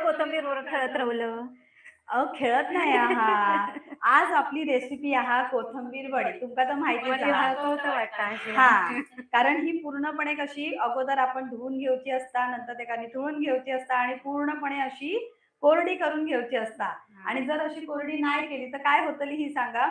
कोथिंबीर वर खेळत राहिलं. अहो खेळत नाही आज आपली रेसिपी कोथिंबीर वडी तुमका तर माहितीच मला हळकवतं वाटतं हा अशी. कारण ही पूर्णपणे कशी अगोदर आपण धुवून घेऊची असता नंतर ते निथळून घेऊची असता आणि पूर्णपणे अशी कोरडी करून घेऊची असता आणि जर अशी कोरडी नाही केली तर काय होतली ही सांगा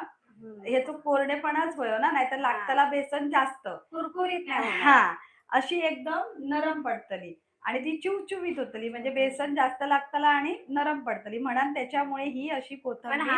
हे तो कोरडेपणाच होय ना नाहीतर लागताला बेसन जास्त कुरकुरीत नाही होणार. हा अशी एकदम नरम पडतली आणि ती चुवचुवीत होतली म्हणजे बेसन जास्त लागतला आणि नरम पडतली म्हणून त्याच्यामुळे ही अशी पण कोथिंबीर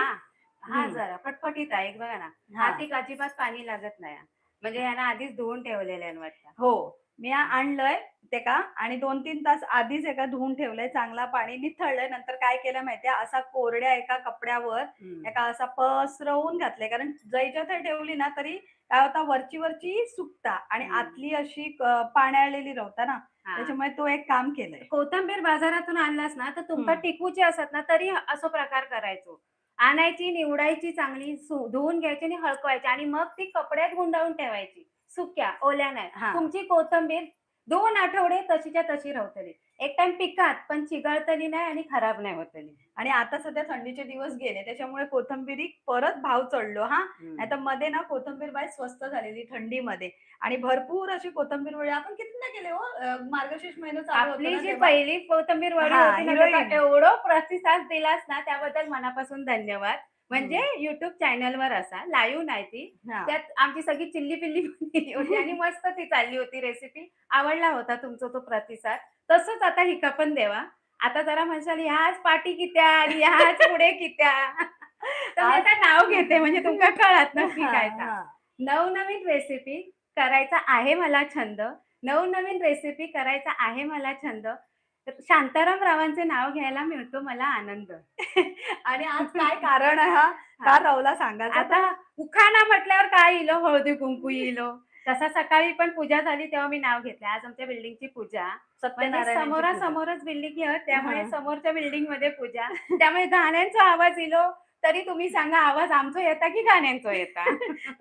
हा जरा पटपटीत आहे बघा ना. हा हाती अजिबात पाणी लागत नाही. म्हणजे ह्याला आधीच धुवून ठेवलेलं आहे वाटतं. हो मी आणलंय ते का आणि 2-3 तास आधीच एका धुवून ठेवलंय चांगला पाणी निथळलंय नंतर काय केलं माहितीये असा कोरड्या एका कपड्यावर एका असा पसरवून घातलंय कारण जैच्या ते ठेवली ना तरी काय होता वरची वरची सुकता आणि आतली अशी पाण्याळलेली राहता ना त्याच्यामुळे तो एक काम केलंय कोथिंबीर बाजारातून आणलास ना तर तुमका टिकूची असत ना तरी असं प्रकार करायचो. आणायची निवडायची चांगली धुवून घ्यायची आणि हळकवायची आणि मग ती कपड्यात गुंडाळून ठेवायची सुक्या ओल्या नाही. तुमची कोथिंबीर 2 आठवडे तशीच्या तशी राहतली. एक टाइम पिकात पण चिघळतली नाही आणि खराब नाही होतली. आणि आता सध्या थंडीचे दिवस गेले त्याच्यामुळे कोथिंबीरी परत भाव चढलो नाहीतर मध्ये ना कोथिंबीर बाई स्वस्त झालेली थंडीमध्ये आणि भरपूर अशी कोथिंबीर वडी आपण किती ना केले हो मार्गशीर्ष महिना चालू आपली होता जी ना पहिली कोथिंबीर वडी हा, होती ना हिरोईन. त्याचा एवढं प्रतिसाद दिलास ना त्याबद्दल मनापासून धन्यवाद. म्हणजे युट्यूब चॅनलवर असा लाईव्ह नाही ती त्यात आमची सगळी चिल्ली पिल्ली बनलेली होती आणि मस्त ती चालली होती रेसिपी. आवडला होता तुमचा तो प्रतिसाद. तसंच आता हिका पण देवा. आता जरा म्हणशाल ह्याच पाठी कित्या आणि ह्याच पुढे कित्या. तर मी आता नाव घेते म्हणजे तुमका कळत नक्की काय का. नवनवीन रेसिपी करायचा आहे मला छंद. नवनवीन रेसिपी करायचा आहे मला छंद. शांताराम रावांचे नाव घ्यायला मिळतो मला आनंद. आणि आज काय कारण आहे का रावला सांगायचं आता उखाणा म्हटल्यावर काय इलो हळदी कुंकू इलो. तसा सकाळी पण पूजा झाली तेव्हा मी नाव घेतलं. आज आमच्या बिल्डिंगची पूजा. म्हणजे समोरासमोरच बिल्डिंग आहे त्यामुळे समोरच्या बिल्डिंग मध्ये पूजा. त्यामुळे गाण्यांचा आवाज इलो तरी तुम्ही सांगा आवाज आमचा येता की गाण्यांचा येता.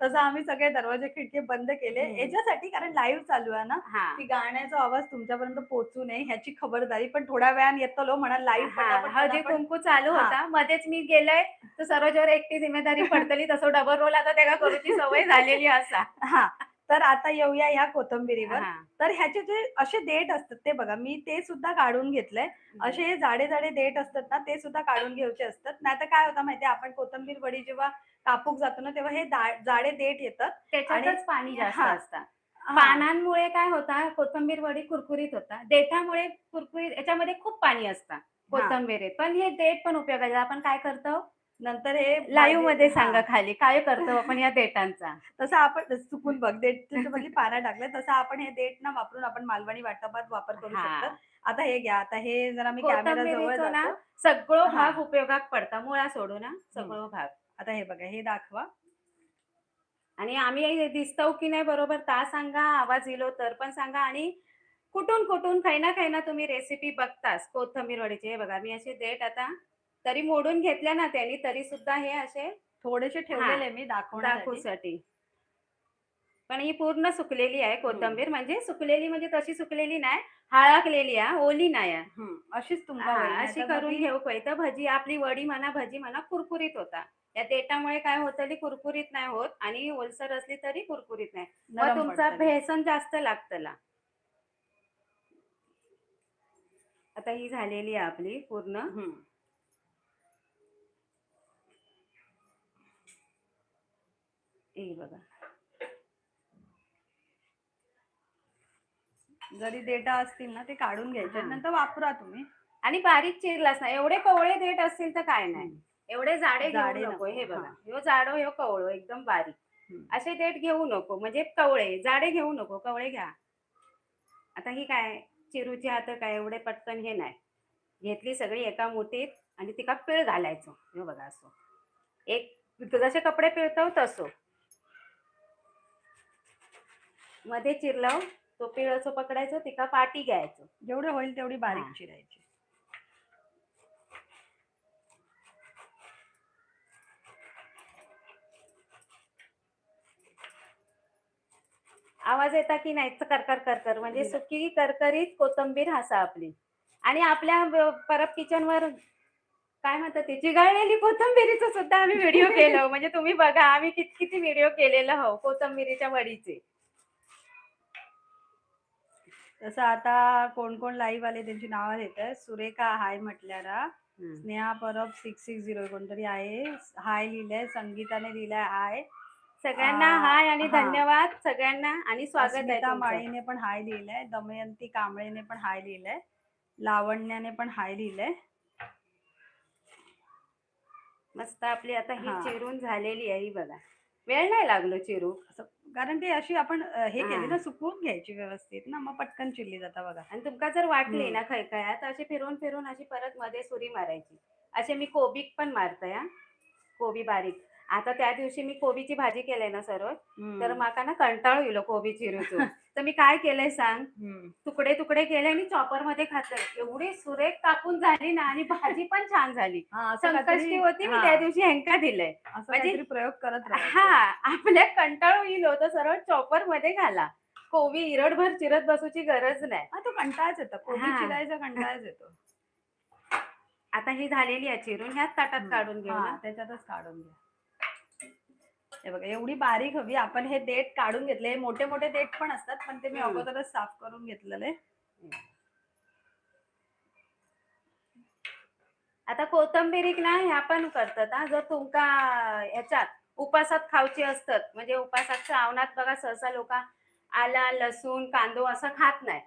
तसं आम्ही सगळे दरवाजे खिडकी बंद केले याच्यासाठी कारण लाईव्ह चालू आहे ना की गाण्याचा आवाज तुमच्यापर्यंत पोहोचू नये ह्याची खबरदारी पण थोड्या वेळाने येतो म्हणा लाईव्ह हळदी कुंकू चालू होता मध्येच मी गेलंय तर सरोजवर एकटी जिम्मेदारी पडतली तसं डबल रोल आता त्या करूची सवय झालेली असा. तर आता येऊया ह्या कोथिंबीरीवर तर ह्याचे जे असे देठ असतात ते बघा मी ते सुद्धा काढून घेतलंय असे हे जाडे जाडे देठ असतात ना ते सुद्धा काढून घ्यायचे असतात नाहीतर काय होतं माहितीये आपण कोथिंबीर वडी जेव्हा कापूक जातो ना तेव्हा हे जाडे देठ येतात त्याच्यातच पाणी जास्त असतं. पानांमुळे काय होता कोथिंबीर वडी कुरकुरीत होता. देठामुळे कुरकुरीत याच्यामध्ये खूप पाणी असतं कोथिंबीरीत. पण हे देठ पण उपयोगाचे. आपण काय करतो नंतर हे लाईव्ह मध्ये सांगा खाली काय करतो आपण या देठांचा. तसं आपण चुकून बघ देठच्या बदली पानं टाकले तसं आपण हे देठ ना वापरून आपण मालवणी वाटपात वापर करू शकतो. आता हे घ्या आता हे जरा मी कॅमेरा जवळ जातो सगळं भाग उपयोगात पडता मुळा सोडू ना सगळं भाग. आता हे बघा हे दाखवा आणि आम्ही दिसतो की नाही बरोबर ता सांगा आवाज इलो तर पण सांगा आणि कुठून कुठून काही ना तुम्ही रेसिपी बघतास कोथिंबीर वडीची. हे बघा मी असे देठ आता तरी मोडून घेतल्या ना त्यांनी तरी सुद्धा हे असे थोडेसे ठेवलेले मी दाखवण्यासाठी. पण ही पूर्ण सुकलेली आहे कोथिंबीर म्हणजे सुकलेली म्हणजे तशी सुकलेली नाही हळकलेली आहे ओली नाही आहे. अशीच तुमका अशी करून घेऊ तर भजी आपली वडी म्हणा भजी म्हणा कुरकुरीत होता. या देठामुळे काय होतं कुरकुरीत नाही होत आणि ओलसर असली तरी कुरकुरीत नाही. मग तुमचा बेसन जास्त लागतला. आता ही झालेली आहे आपली पूर्ण. हे बघा जरी देठा असतील ना ते काढून घ्यायचे नंतर वापरा तुम्ही. आणि बारीक चिरलास ना एवढे कवळे देठ असतील तर काय नाही एवढे जाडे घेऊ नको. हे बघा ह्यो जाडो ह्यो कवळो एकदम बारीक असे देठ घेऊ नको म्हणजे कवळे जाडे घेऊ नको कवळे घ्या. आता ही काय चिरूची हात काय एवढे पटकन हे नाही घेतली सगळी एका मुठीत आणि तिका पीळ घालायचो. हे बघा असो एक जसे कपडे पिळतो तसो मध्ये चिरलाव तो पिळचो पकडायचो तिका पाटी घ्यायचो जेवढे होईल तेवढी बारीक चिरायची. आवाज येता की नाही करकर करकर म्हणजे सुकी करकरीत कोथिंबीर हासा आपली. आणि आपल्या परब किचनवर काय म्हणतात ते चिघळलेली कोथिंबिरीचं सुद्धा आम्ही व्हिडिओ केलं. म्हणजे तुम्ही बघा आम्ही किती किती व्हिडिओ केलेलं हो कोथिंबिरीच्या वडीचे. तसं आता कोण कोण लाईव्ह आले त्यांची नावं देत आहे. सुरेखा हाय म्हटल्याला, स्नेहा परब 660 कोणतरी आहे, हाय लिहिलंय, संगीताने लिहिलंय हाय, सगळ्यांना हाय आणि हा. धन्यवाद सगळ्यांना आणि स्वागत आहे अस्मिता तुमचं. माळीने पण हाय लिहिलंय, दमयंती कांबळेने पण हाय लिहिलंय, लावण्याने पण हाय लिहिलंय. मस्त आपली आता ही हा. चिरून झालेली आहे ही बघा. वेळ नाही लागलो चिरू. कारण ती अशी आपण हे केली ना, सुकवून घ्यायची व्यवस्थित ना, मग पटकन चिरली जाता बघा. आणि तुमका जर वाटली ना खयखयात अशी फिरून फिरून अशी परत मध्ये सुरी मारायची. असे मी कोबीक पण मारतय हा. कोबी बारीक. आता त्या दिवशी मी कोबीची भाजी केली ना सर्व, तर माका ना कंटाळू येलो कोबी चिरूचो. तर मी काय केलंय सांग, तुकडे तुकडे केले आणि चॉपर मध्ये घातले. एवढी सुरेख कापून झाली ना आणि भाजी पण छान झाली. संकष्टी होती मी त्या दिवशी हेंका दिलंय. म्हणजे प्रयोग करत हा आपल्या कंटाळू येलो तर सरळ चॉपर मध्ये घाला. कोबी इरडभर चिरत बसूची गरज नाही. तो कंटाळाच येतो, कोबी चिरायचा कंटाळाच येतो. आता ही झालेली आहे चिरून, ह्याच ताटात काढून घेऊ ना, त्याच्यातच काढून घ्या. हे बघा एवढी बारीक हवी. आपण हे देठ काढून घेतले, मोठे मोठे देठ पण असतात पण ते मी अगोदरच साफ करून घेतलेले. आता कोथंबिरीक ना ह्या पण करतात हा. जर तुमका ह्याच्यात उपासात खावची असतात, म्हणजे उपासात श्रावणात बघा सहसा लोक आला लसूण कांदो असं खात नाही.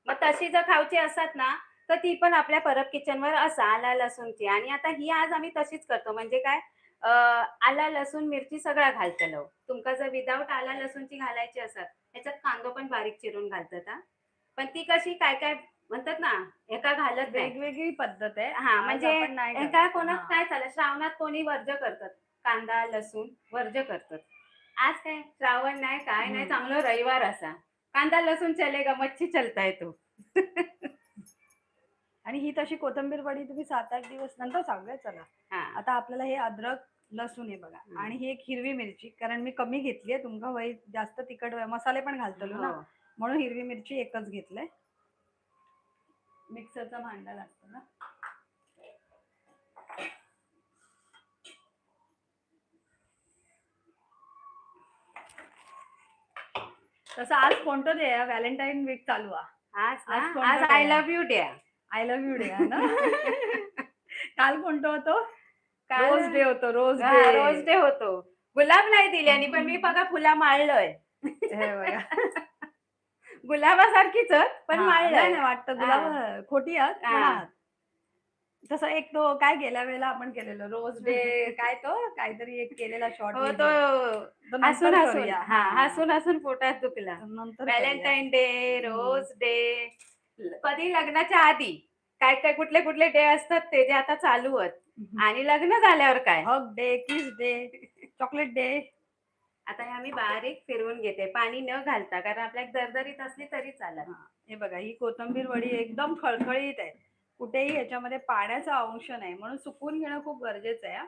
मग तशी जर खावची असतात ना तर ती पण आपल्या परब किचनवर असा आला लसूणची. आणि आता ही आज आम्ही तशीच करतो. म्हणजे काय आला लसूण मिरची सगळा घालतलो. तुमका जर विदाऊट आला लसूणची घालायची असतात ह्याच्यात कांदो पण बारीक चिरून घालतात हा. पण ती कशी काय काय म्हणतात ना एका घालत वेगवेगळी पद्धत आहे. हा म्हणजे एका कोणात काय चालत, श्रावणात कोणी वर्ज करतात कांदा लसूण वर्ज करतात. आज काय श्रावण नाही काय नाही, चांगलं रविवार असा कांदा लसूण चलेगा मच्छी चलता येतो. आणि ही तशी कोथिंबीर वडी तुम्ही 7-8 दिवस नंतर सांगूया. चला आता आपल्याला हे अद्रक लसूण आहे बघा, आणि ही एक हिरवी मिरची, कारण मी कमी घेतली आहे, तुमका वय जास्त तिखट मसाले पण घालतलो ना, म्हणून हिरवी मिरची एकच घेतलंय. मिक्सरचा भांडा लागतो ना. तसं आज कोणतं डे आहे? व्हॅलेंटाईन वीक चालू आहे. आज I love you day. I love you day ना. काल कोणतं होतं? रोज डे होतो. रोज डे होतो. गुलाब नाही दिले आणि पण मी बघा फुला माळलोय. गुलाबासारखीच पण माळलंय. नाही वाटतं गुलाब खोटी आहात. तसं एक तो काय गेल्या वेळेला आपण केलेलं रोज डे, काय तो काहीतरी एक केलेला शॉर्ट हो तो हसून हसून पोटात दुखला. व्हॅलेंटाईन डे, रोज डे, कधी लग्नाच्या आधी काय काय कुठले कुठले डे असतात ते जे आता चालू आहेत, आणि लग्न झाल्यावर काय हग डे, किस डे, चॉकलेट डे. आता हे आम्ही बारीक फिरवून घेते पाणी न घालता, कारण आपल्याला दरदरीत असली तरी चालत. हे बघा ही कोथिंबीर वडी एकदम खळखळीत आहे, कुठेही ह्याच्यामध्ये पाण्याचा अंश नाही, म्हणून सुकवून घेणं खूप गरजेचं आहे.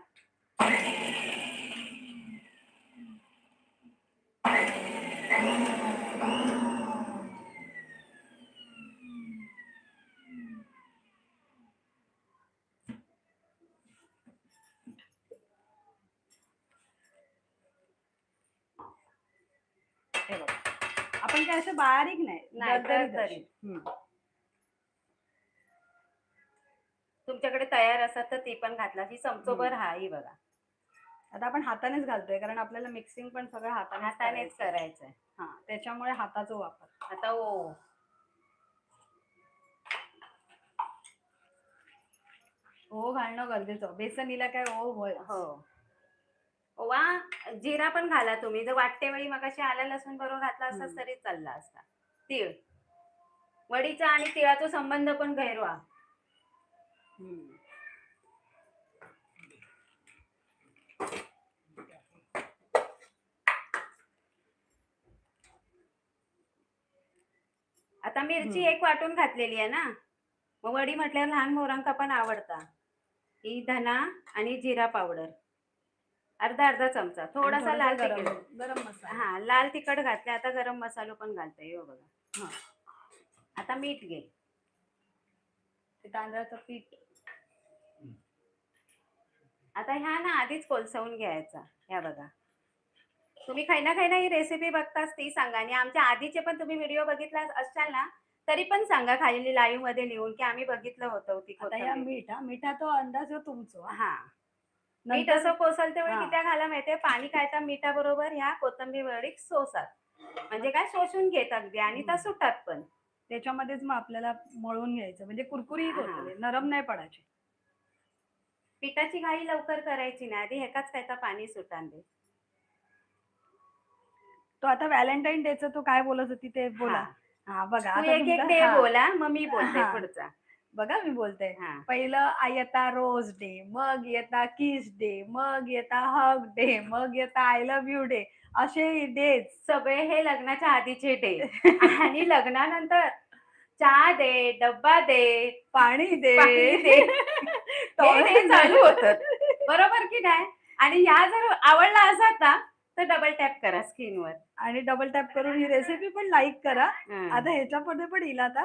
आपण काय असं बारीक नाही. तुमच्याकडे तयार असतात तर ती पण घातला की चमचोभर हा ही बघा. आता आपण हातानेच घालतोय कारण आपल्याला मिक्सिंग पण सगळं हातानेच करायचंय. त्याच्यामुळे हाताचा वापर. आता ओ घालणं गरजेचं. बेसनीला काय होय. वा जिरा पण घाला तुम्ही, जर वाटते वेळी मग अशी आला लसूण बरोबर घातला असता तरी चालला असता. तीळ, वडीचा आणि तिळाचा संबंध पण गैरवा. आता मिरची एक वाटून घातलेली आहे ना, मग वडी म्हटल्यावर लहान मोरांका पण आवडता. ही धना आणि जिरा पावडर अर्धा चमचा, थोडासा लाल तिखट, गरम मसाला, लाल तिखट घातले. आता गरम मसाला पण घालते हो बघा. आता मीठ घे, ते तांदळाचं पीठ आता ह्या ना आधीच कोलसवून घ्यायचा. ह्या बघा, तुम्ही खायना खायना ही रेसिपी बघताच ती सांगा, आणि आमच्या आधीचे पण तुम्ही व्हिडिओ बघितला असाल ना तरी पण सांगा खाली लाईव्ह मध्ये लिहून की आम्ही बघितलं होतं ती आता या कोथिंबीर. मिठाचा अंदाज हो तुमचा हा, मीठ नंतर असं कोसलते वेळी हा किती घाला माहितीये, पाणी काय तर मिठाबरोबर ह्या कोथिंबीर वडी सोसात, म्हणजे काय शोषून घेत अगदी, आणि त्या सुटात पण. त्याच्यामध्येच मग आपल्याला मळून घ्यायचं म्हणजे कुरकुरीत हा, होतं ते, नरम नाही पडायचे. पिठाची घाई लवकर करायची नाही, आधी ह्याकाच काय तर पाणी सुटान दे. तो आता व्हॅलेंटाईन डेचं तो काय बोलत होती ते हा, बोला. हा बघा तू आता एक एक तुमचं डे हा बोला, मग मी बोलते हा पुढचा. बघा मी बोलते. हा, पहिलं येता रोज डे, मग येता किस डे, मग येता हग डे, मग येता आय लव्ह यू डे, असे डेज सगळे हे लग्नाच्या आधीचे डे. आणि लग्नानंतर चहा दे, डब्बा दे, पाणी दे पाणी दे, हे डे टॉवेल चालू होतात, दे. बरोबर की नाही? आणि ह्या जर आवडला असत ना तर डबल टॅप करा स्क्रीनवर. आणि डबल टॅप करून ही रेसिपी पण लाईक करा. हं. आता ह्याच्यामध्ये पण येईल आता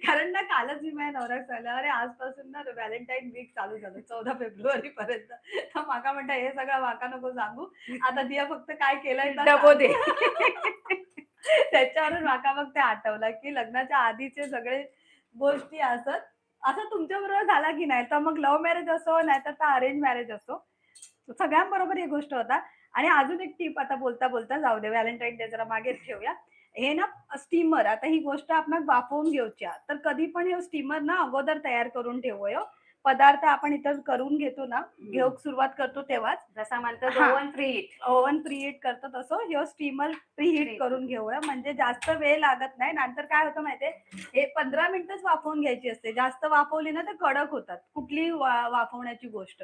कारण ना कालच मी माझ्या नवऱ्याक सांगितलं, अरे आजपासून ना व्हॅलेंटाईन वीक चालू झालं 14 फेब्रुवारी पर्यंत. तर माका म्हणता हे सगळं माका नको सांगू, आता दिया फक्त काय केलंय तर डबो दे. सांग. त्याच्यावरून माका मग ते आठवलं की लग्नाच्या आधीचे सगळे गोष्टी असत. असं तुमच्या बरोबर झाला की नाही, तर मग लव्ह मॅरेज असो नाहीतर अरेंज मॅरेज असो, सगळ्यांबरोबर ही गोष्ट होता. आणि अजून एक टीप आता बोलता बोलता जाऊ दे, व्हॅलेंटाईन डे जरा मागे ठेवूया. हे ना स्टीमर, आता ही गोष्ट आपण वाफवून घेऊच्या, तर कधी पण हे स्टीमर ना अगोदर तयार करून ठेवूया. पदार्थ आपण इतर करून घेतो ना, घेऊ सुरुवात करतो तेव्हाच जसा म्हणतो हा oven free hit. Oven preheat करतो तसं हे स्टीमर प्रीहीट Preheat करून घेऊया, म्हणजे जास्त वेळ लागत नाही. नंतर काय होतं माहितीये, हे 15 मिनिटच वाफवून घ्यायची असते. जास्त वाफवली ना तर कडक होतात कुठली वाफवण्याची गोष्ट.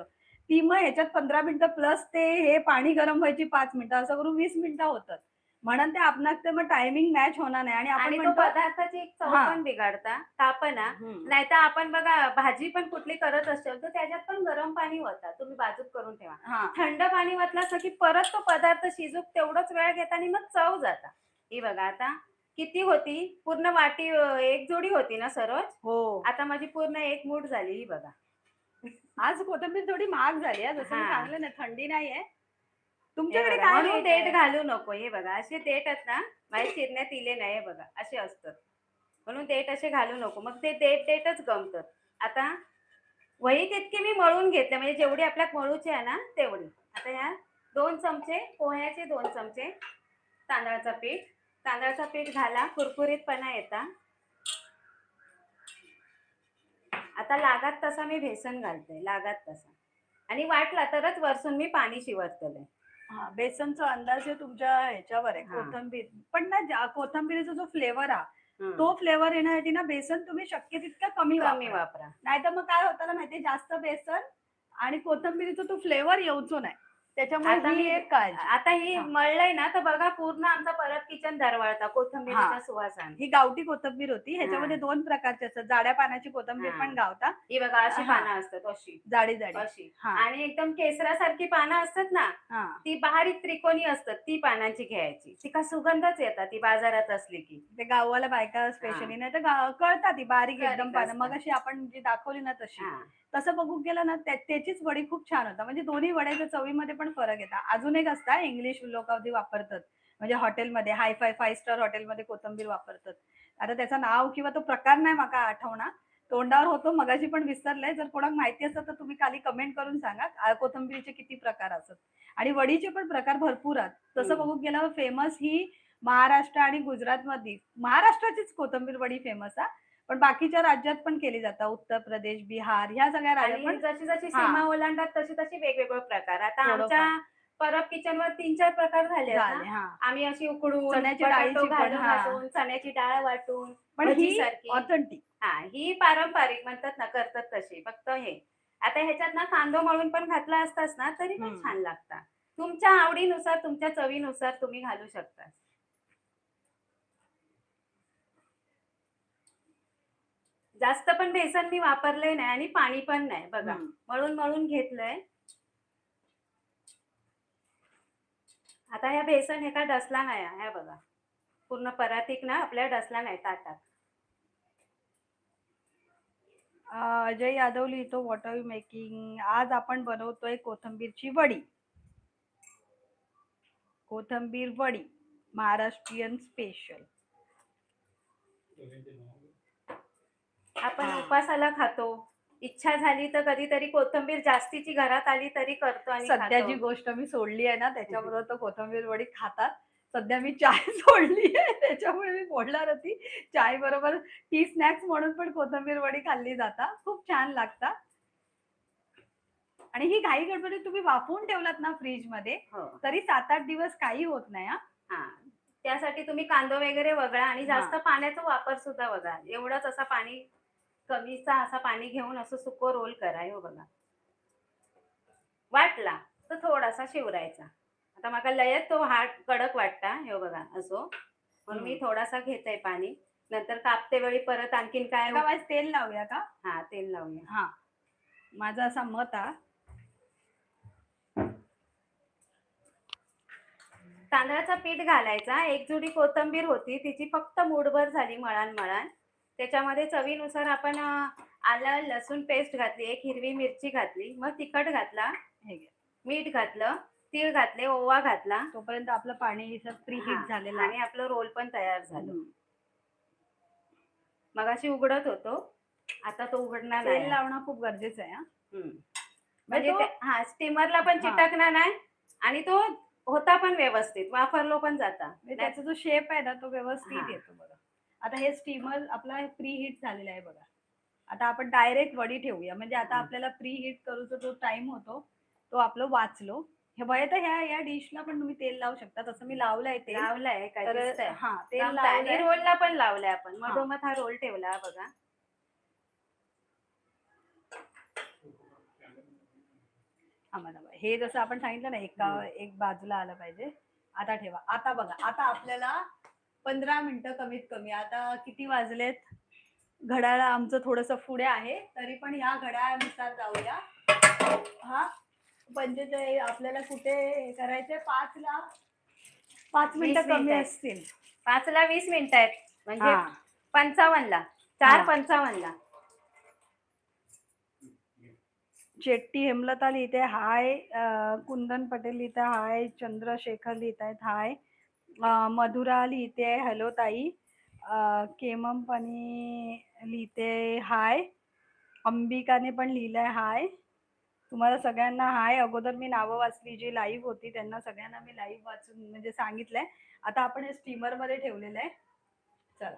ती मग ह्याच्यात 15 मिनिटं प्लस ते हे पाणी गरम व्हायची 5 मिनिटं, असं करून 20 मिनिटं होतात. म्हणून ते आपणाक ते मग टायमिंग मॅच होणार नाही. आणि आपण आणि तो म्हणतो पदार्थाची एक चव हा पण बिघडता तापना. हम्म. नाहीतर आपण बघा भाजी पण कुठली करत असेल तर त्याच्यात पण गरम पाणी होता, तुम्ही बाजूक करून ठेवा. हा थंड पाणी वतलं असं की परत तो पदार्थ शिजूक तेवढंच वेळ घेता आणि मग चव जाता. ही बघा आता किती होती, पूर्ण वाटी एक जोडी होती ना सरोज, हो, आता माझी पूर्ण एक मूठ झाली. ही बघा. आज कोथिंबीर थोडी महाग झाली आहे, जसं मी हा, सांगलं ना थंडी नाहीये. हे तुमच्याकडे बघा काय म्हणून रेट देठ आहे? घालू नको. हे बघा असे देठ आहेत ना, माझ्या चिरण्यात इले नाही. हे बघा असे असतात, म्हणून देठ असे घालू नको, मग ते देठच गमतात. आता वही तितकी मी मळून घेतले, म्हणजे जेवढी आपल्या मळूची आहे ना तेवढी. आता ह्या 2 चमचे पोह्याचे, 2 चमचे तांदळाचं पीठ. तांदळाचं पीठ घाला, कुरकुरीतपणा येता. आता लागत तसा मी बेसन घालते, लागत तसा, आणि वाटला तरच वरसून मी पाणी शिवरतले. हा, बेसनचा अंदाज आहे तुमच्या ह्याच्यावर आहे. हा. कोथंबीर पण ना, कोथंबीरीचा जो फ्लेवर हा हं. तो फ्लेवर येण्यासाठी ना बेसन तुम्ही शक्य तितका कमी कमी वापरा. वापरा. नाहीतर मग काय होतं ना माहितीये, जास्त बेसन आणि कोथंबीरीचा तो फ्लेवर येऊचो नाही. त्याच्यामुळे आता ही मी एक काळजी. आता ही हा मळलंय ना तर बघा पूर्ण आमचा परत किचन दरवळता हा कोथिंबीरीच्या सुवासाने. ही गावठी कोथंबीर होती. हा, ह्याच्यामध्ये 2 प्रकारचे असतात, जाड्या पानाची कोथंबीर हा. पण गावता. ही बघा अशी हा पानं असतात, अशी जाडी जाडी. अशी, हा आणि एकदम केसरासारखी पानं असतात ना, हा ती बारीक त्रिकोणी असतात, ती पानांची घ्यायची. ती का सुगंधच येतात ती बाजारात असली की. ते गाववाल्या बायका हा, स्पेशली, नाही तर कळतात ती बारीक एकदम बारीक पानं, असतात. मग अशी आपण जी दाखवली ना तशी. हा, तसं बघू गेलं ना त्याचीच वडी खूप छान होता. म्हणजे दोन्ही वड्याच्या चवीमध्ये पण फरक येतात. अजून एक असता इंग्लिश लोक अगदी वापरतात, म्हणजे हॉटेलमध्ये हाय फाय 5 स्टार हॉटेलमध्ये कोथंबीर वापरतात. आता त्याचं नाव किंवा तो प्रकार नाही माका आठवणार, तोंडावर होतो मगाशी पण विसरलंय. जर कोणाक माहिती असेल तर तुम्ही खाली कमेंट करून सांगा कोथंबीरीचे किती प्रकार असतात. आणि वडीचे पण प्रकार भरपूर आहेत. तसं बघू गेलं फेमस ही महाराष्ट्र आणि गुजरात मध्ये, महाराष्ट्राचीच कोथंबीर वडी फेमस आहे. पण बाकीच्या राज्यात पण केली जातात, उत्तर प्रदेश, बिहार ह्या सगळ्या राज्यात आणि पण. जशी जशी हा सीमा ओलांडतात तशी तशी वेगवेगळे प्रकार. आता आमच्या थोडंफार परब किचनवर 3-4 प्रकार झाले आहेत ना. झाले. हा आम्ही अशी उकडून चण्याची बटाटो डाळीची पण घालून हा, वाटून चण्याची डाळ वाटून पण भजी ही सारखी. ऑथेंटिक. हा, ही पारंपरिक म्हणतात ना, करतात तशी. फक्त हे आता ह्याच्यात ना कांदो मळून पण घातला असतास ना तरी पण छान लागतात. तुमच्या आवडीनुसार तुमच्या चवीनुसार तुम्ही घालू शकता. जास्त पण बेसन मी वापरले नाही आणि पाणी पण नाही. बघा मळून मळून घेतलंय. आता ह्या बेसन हे काय डसला नाही, ह्या बघा पूर्ण परातीक ना आपल्या डसला नाही ताटात. अजय यादव लिहितो व्हॉट आर यू मेकिंग. आज आपण बनवतोय कोथिंबीरची वडी. कोथिंबीर वडी महाराष्ट्रीयन स्पेशल. आपण हा. उपासाला खातो. इच्छा झाली तर कधीतरी कोथिंबीर जास्तीची घरात आली तरी करतो आणि सध्या खातो. जी गोष्ट मी सोडली आहे ना त्याच्याबरोबर तर कोथिंबीर वडी खातात. सध्या मी चाय सोडली आहे त्याच्यामुळे मी बोलणार होती. चाय बरोबर टी स्नॅक्स म्हणून पण कोथिंबीर वडी खाल्ली जाता. खूप छान लागतात. आणि ही घाई गडबडीत तुम्ही वाफवून ठेवलात ना फ्रीज मध्ये हो. तरी 7-8 दिवस काही होत नाही हा. हा. त्यासाठी तुम्ही कांदा वगैरे वगळा आणि जास्त हा. पाण्याचा वापर सुद्धा वगळा. एवढंच असा पाणी कमीचा असा पाणी घेऊन असं सुकं रोल करा. हे बघा. वाटला तर थोडासा शिवरायचा. आता मला लयच तो हार्ड कडक वाटता. हे बघा असो. म्हणून मी थोडासा घेते पाणी. नंतर कापते वेळी परत आणखीन काय का वाज तेल लावूया का? हा तेल लावूया. हा. माझं असा मत आहे. तांदळाचं पीठ घालायचा. एक जुडी कोथिंबीर होती तिची फक्त मूठभर झाली मळान. त्याच्यामध्ये चवीनुसार आपण आलं लसूण पेस्ट घातली, एक हिरवी मिरची घातली, मग तिखट घातला, हे घे. मीठ घातलं, तीळ घातले, ओवा घातला. तोपर्यंत आपलं पाणी प्री हा, हीट झालेलं आणि आपलं रोल पण तयार झालं. मगाशी उघडत होतो, आता तो उघडणार तेल नाही. लावणं खूप गरजेचं आहे. म्हणजे हा स्टीमरला पण चिटकणार नाही आणि तो होता पण व्यवस्थित, वापरलो पण जाता. त्याचा जो शेप आहे ना तो व्यवस्थित हा. येतो बघा. आता हे स्टीमर आपला प्री हीट झालेला आहे बघा. आता आपण डायरेक्ट वडी ठेवूया. म्हणजे आता आपल्याला प्री हीट करूचा जो टाइम होतो तो आपलं वाचलो. हे बघा तर ह्या डिशला पण तुम्ही तेल लावू शकता. तसं मी लावलंय तेल. लावलंय काय तर दिसतंय? हा तेल आणि लावलंय. रोलला पण लावलंय आपण. हा. मधोमध हा रोल ठेवला बघा. हे जसं आपण सांगितलं ना एक बाजूला आलं पाहिजे. आता ठेवा. आता बघा. आता आपल्याला 15 मिनिटं कमीत कमी. आता किती वाजलेत? घड्याळ आमचं थोडंसं पुढे आहे तरी पण ह्या घड्याळानुसार जाऊया. हा 45 आपल्याला कुठे करायचे 5ला 5 मिनिटं कमी असतील. 5ला 20 मिनिटं आहेत. म्हणजे 55ला 4:55ला. शेट्टी हेमलता लिहिते हाय. कुंदन पटेल लिहिते हाय. चंद्रशेखर लिहित आहेत हाय. मधुरा लिहिते हॅलो ताई. केमम पणी लिहिते हाय. अंबिकाने पण लिहिलंय हाय. तुम्हाला सगळ्यांना हाय. अगोदर मी नावं वाचली जी लाईव्ह होती त्यांना सगळ्यांना मी लाईव्ह वाचून म्हणजे सांगितलंय. आता आपण हे स्टीमर मध्ये ठेवलेलं आहे. चला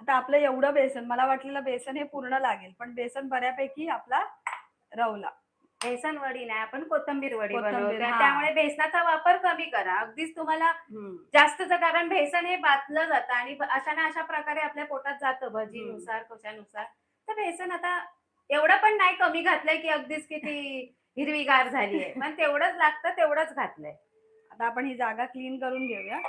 आता आपलं एवढं बेसन मला वाटलेलं बेसन हे पूर्ण लागेल पण बेसन बऱ्यापैकी आपला रवला. बेसन वडी नाही आपण कोथिंबीर वडी कोथिंबीर, बनवतो. हा. त्यामुळे बेसनाचा वापर कमी करा. अगदीच तुम्हाला जास्तच कारण बेसन हे बातलं जातं आणि अशा ना अशा प्रकारे आपल्या पोटात जातं भजीनुसार कशानुसार. तर बेसन आता एवढं पण नाही कमी घातलंय की अगदीच किती हिरवीगार झालीये. पण तेवढंच लागतं तेवढंच घातलंय. आता आपण ही जागा क्लीन करून घेऊया.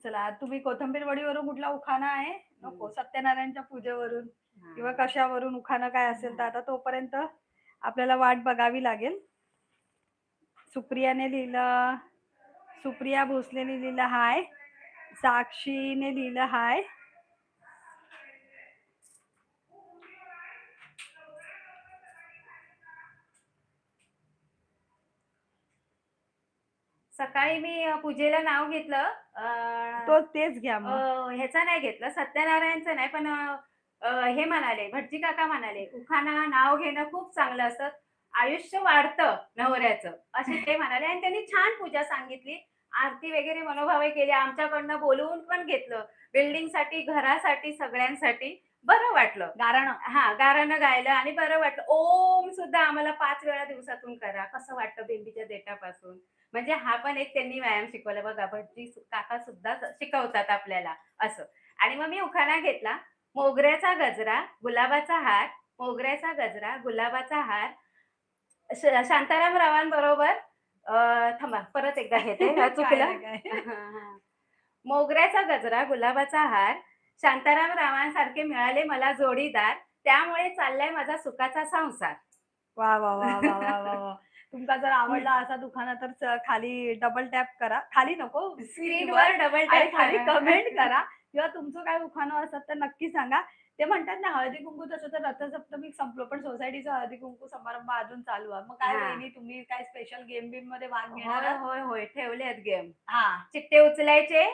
चला तुम्ही कोथिंबीर वडीवरून कुठला उखाणा आहे? नको. सत्यनारायणच्या पूजेवरून किंवा कशावरून उखाणा काय असेल तर आता तोपर्यंत आपल्याला वाट बघावी लागेल. सुप्रियाने लिहिलं. सुप्रिया भोसलेने लिहिलं हाय. साक्षीने लिहिलं हाय. सकाळी मी पूजेला नाव घेतलं. तो तेच घ्या मग. ह्याचा नाही घेतलं सत्यनारायणचं नाही पण हे म्हणाले भटजी काका म्हणाले उखाणा नाव घेणं खूप चांगलं असतं. आयुष्य वाढतं नवऱ्याचं असे ते म्हणाले आणि त्यांनी छान पूजा सांगितली. आरती वगैरे मनोभावे केली. आमच्याकडनं बोलवून पण घेतलं. बिल्डिंगसाठी घरासाठी सगळ्यांसाठी बरं वाटलं. गाणं गायलं आणि बरं वाटलं. ओम सुद्धा आम्हाला 5 वेळा दिवसातून करा. कसं वाटतं बेंबीच्या देठापासून. म्हणजे हा पण एक त्यांनी व्यायाम शिकवला बघा. भटजी काका सुद्धा शिकवतात आपल्याला असं. आणि मग मी उखाणा घेतला. मोगऱ्याचा गजरा गुलाबाचा हार. मोगऱ्याचा गजरा गुलाबाचा हार. शांताराम रावांबरोबर थांबा परत एकदा घेते. चुकलं. मोगऱ्याचा गजरा गुलाबाचा हार. शांताराम रावांसारखे मिळाले मला जोडीदार. त्यामुळे चाललाय माझा सुखाचा संसार. वा वा वा वा वा वा. तुमका जर आवडला असा दुकाना तर खाली डबल टॅप करा, खाली नको स्क्रीनवर डबल आणि टॅप खाली करा. कमेंट करा किंवा तुमचं काय उखाणं असत तर नक्की सांगा. ते म्हणतात ना हळदी कुंकू तसं तर रथसप्तमी संपलो पण सोसायटीचा हळदी कुंकू समारंभ अजून चालू आहे. मग काय हा. वहिनी तुम्ही काय स्पेशल गेम बिम मध्ये भाग घेणार होय आहात? होय होय ठेवलेत गेम. हा चिट्टे उचलायचे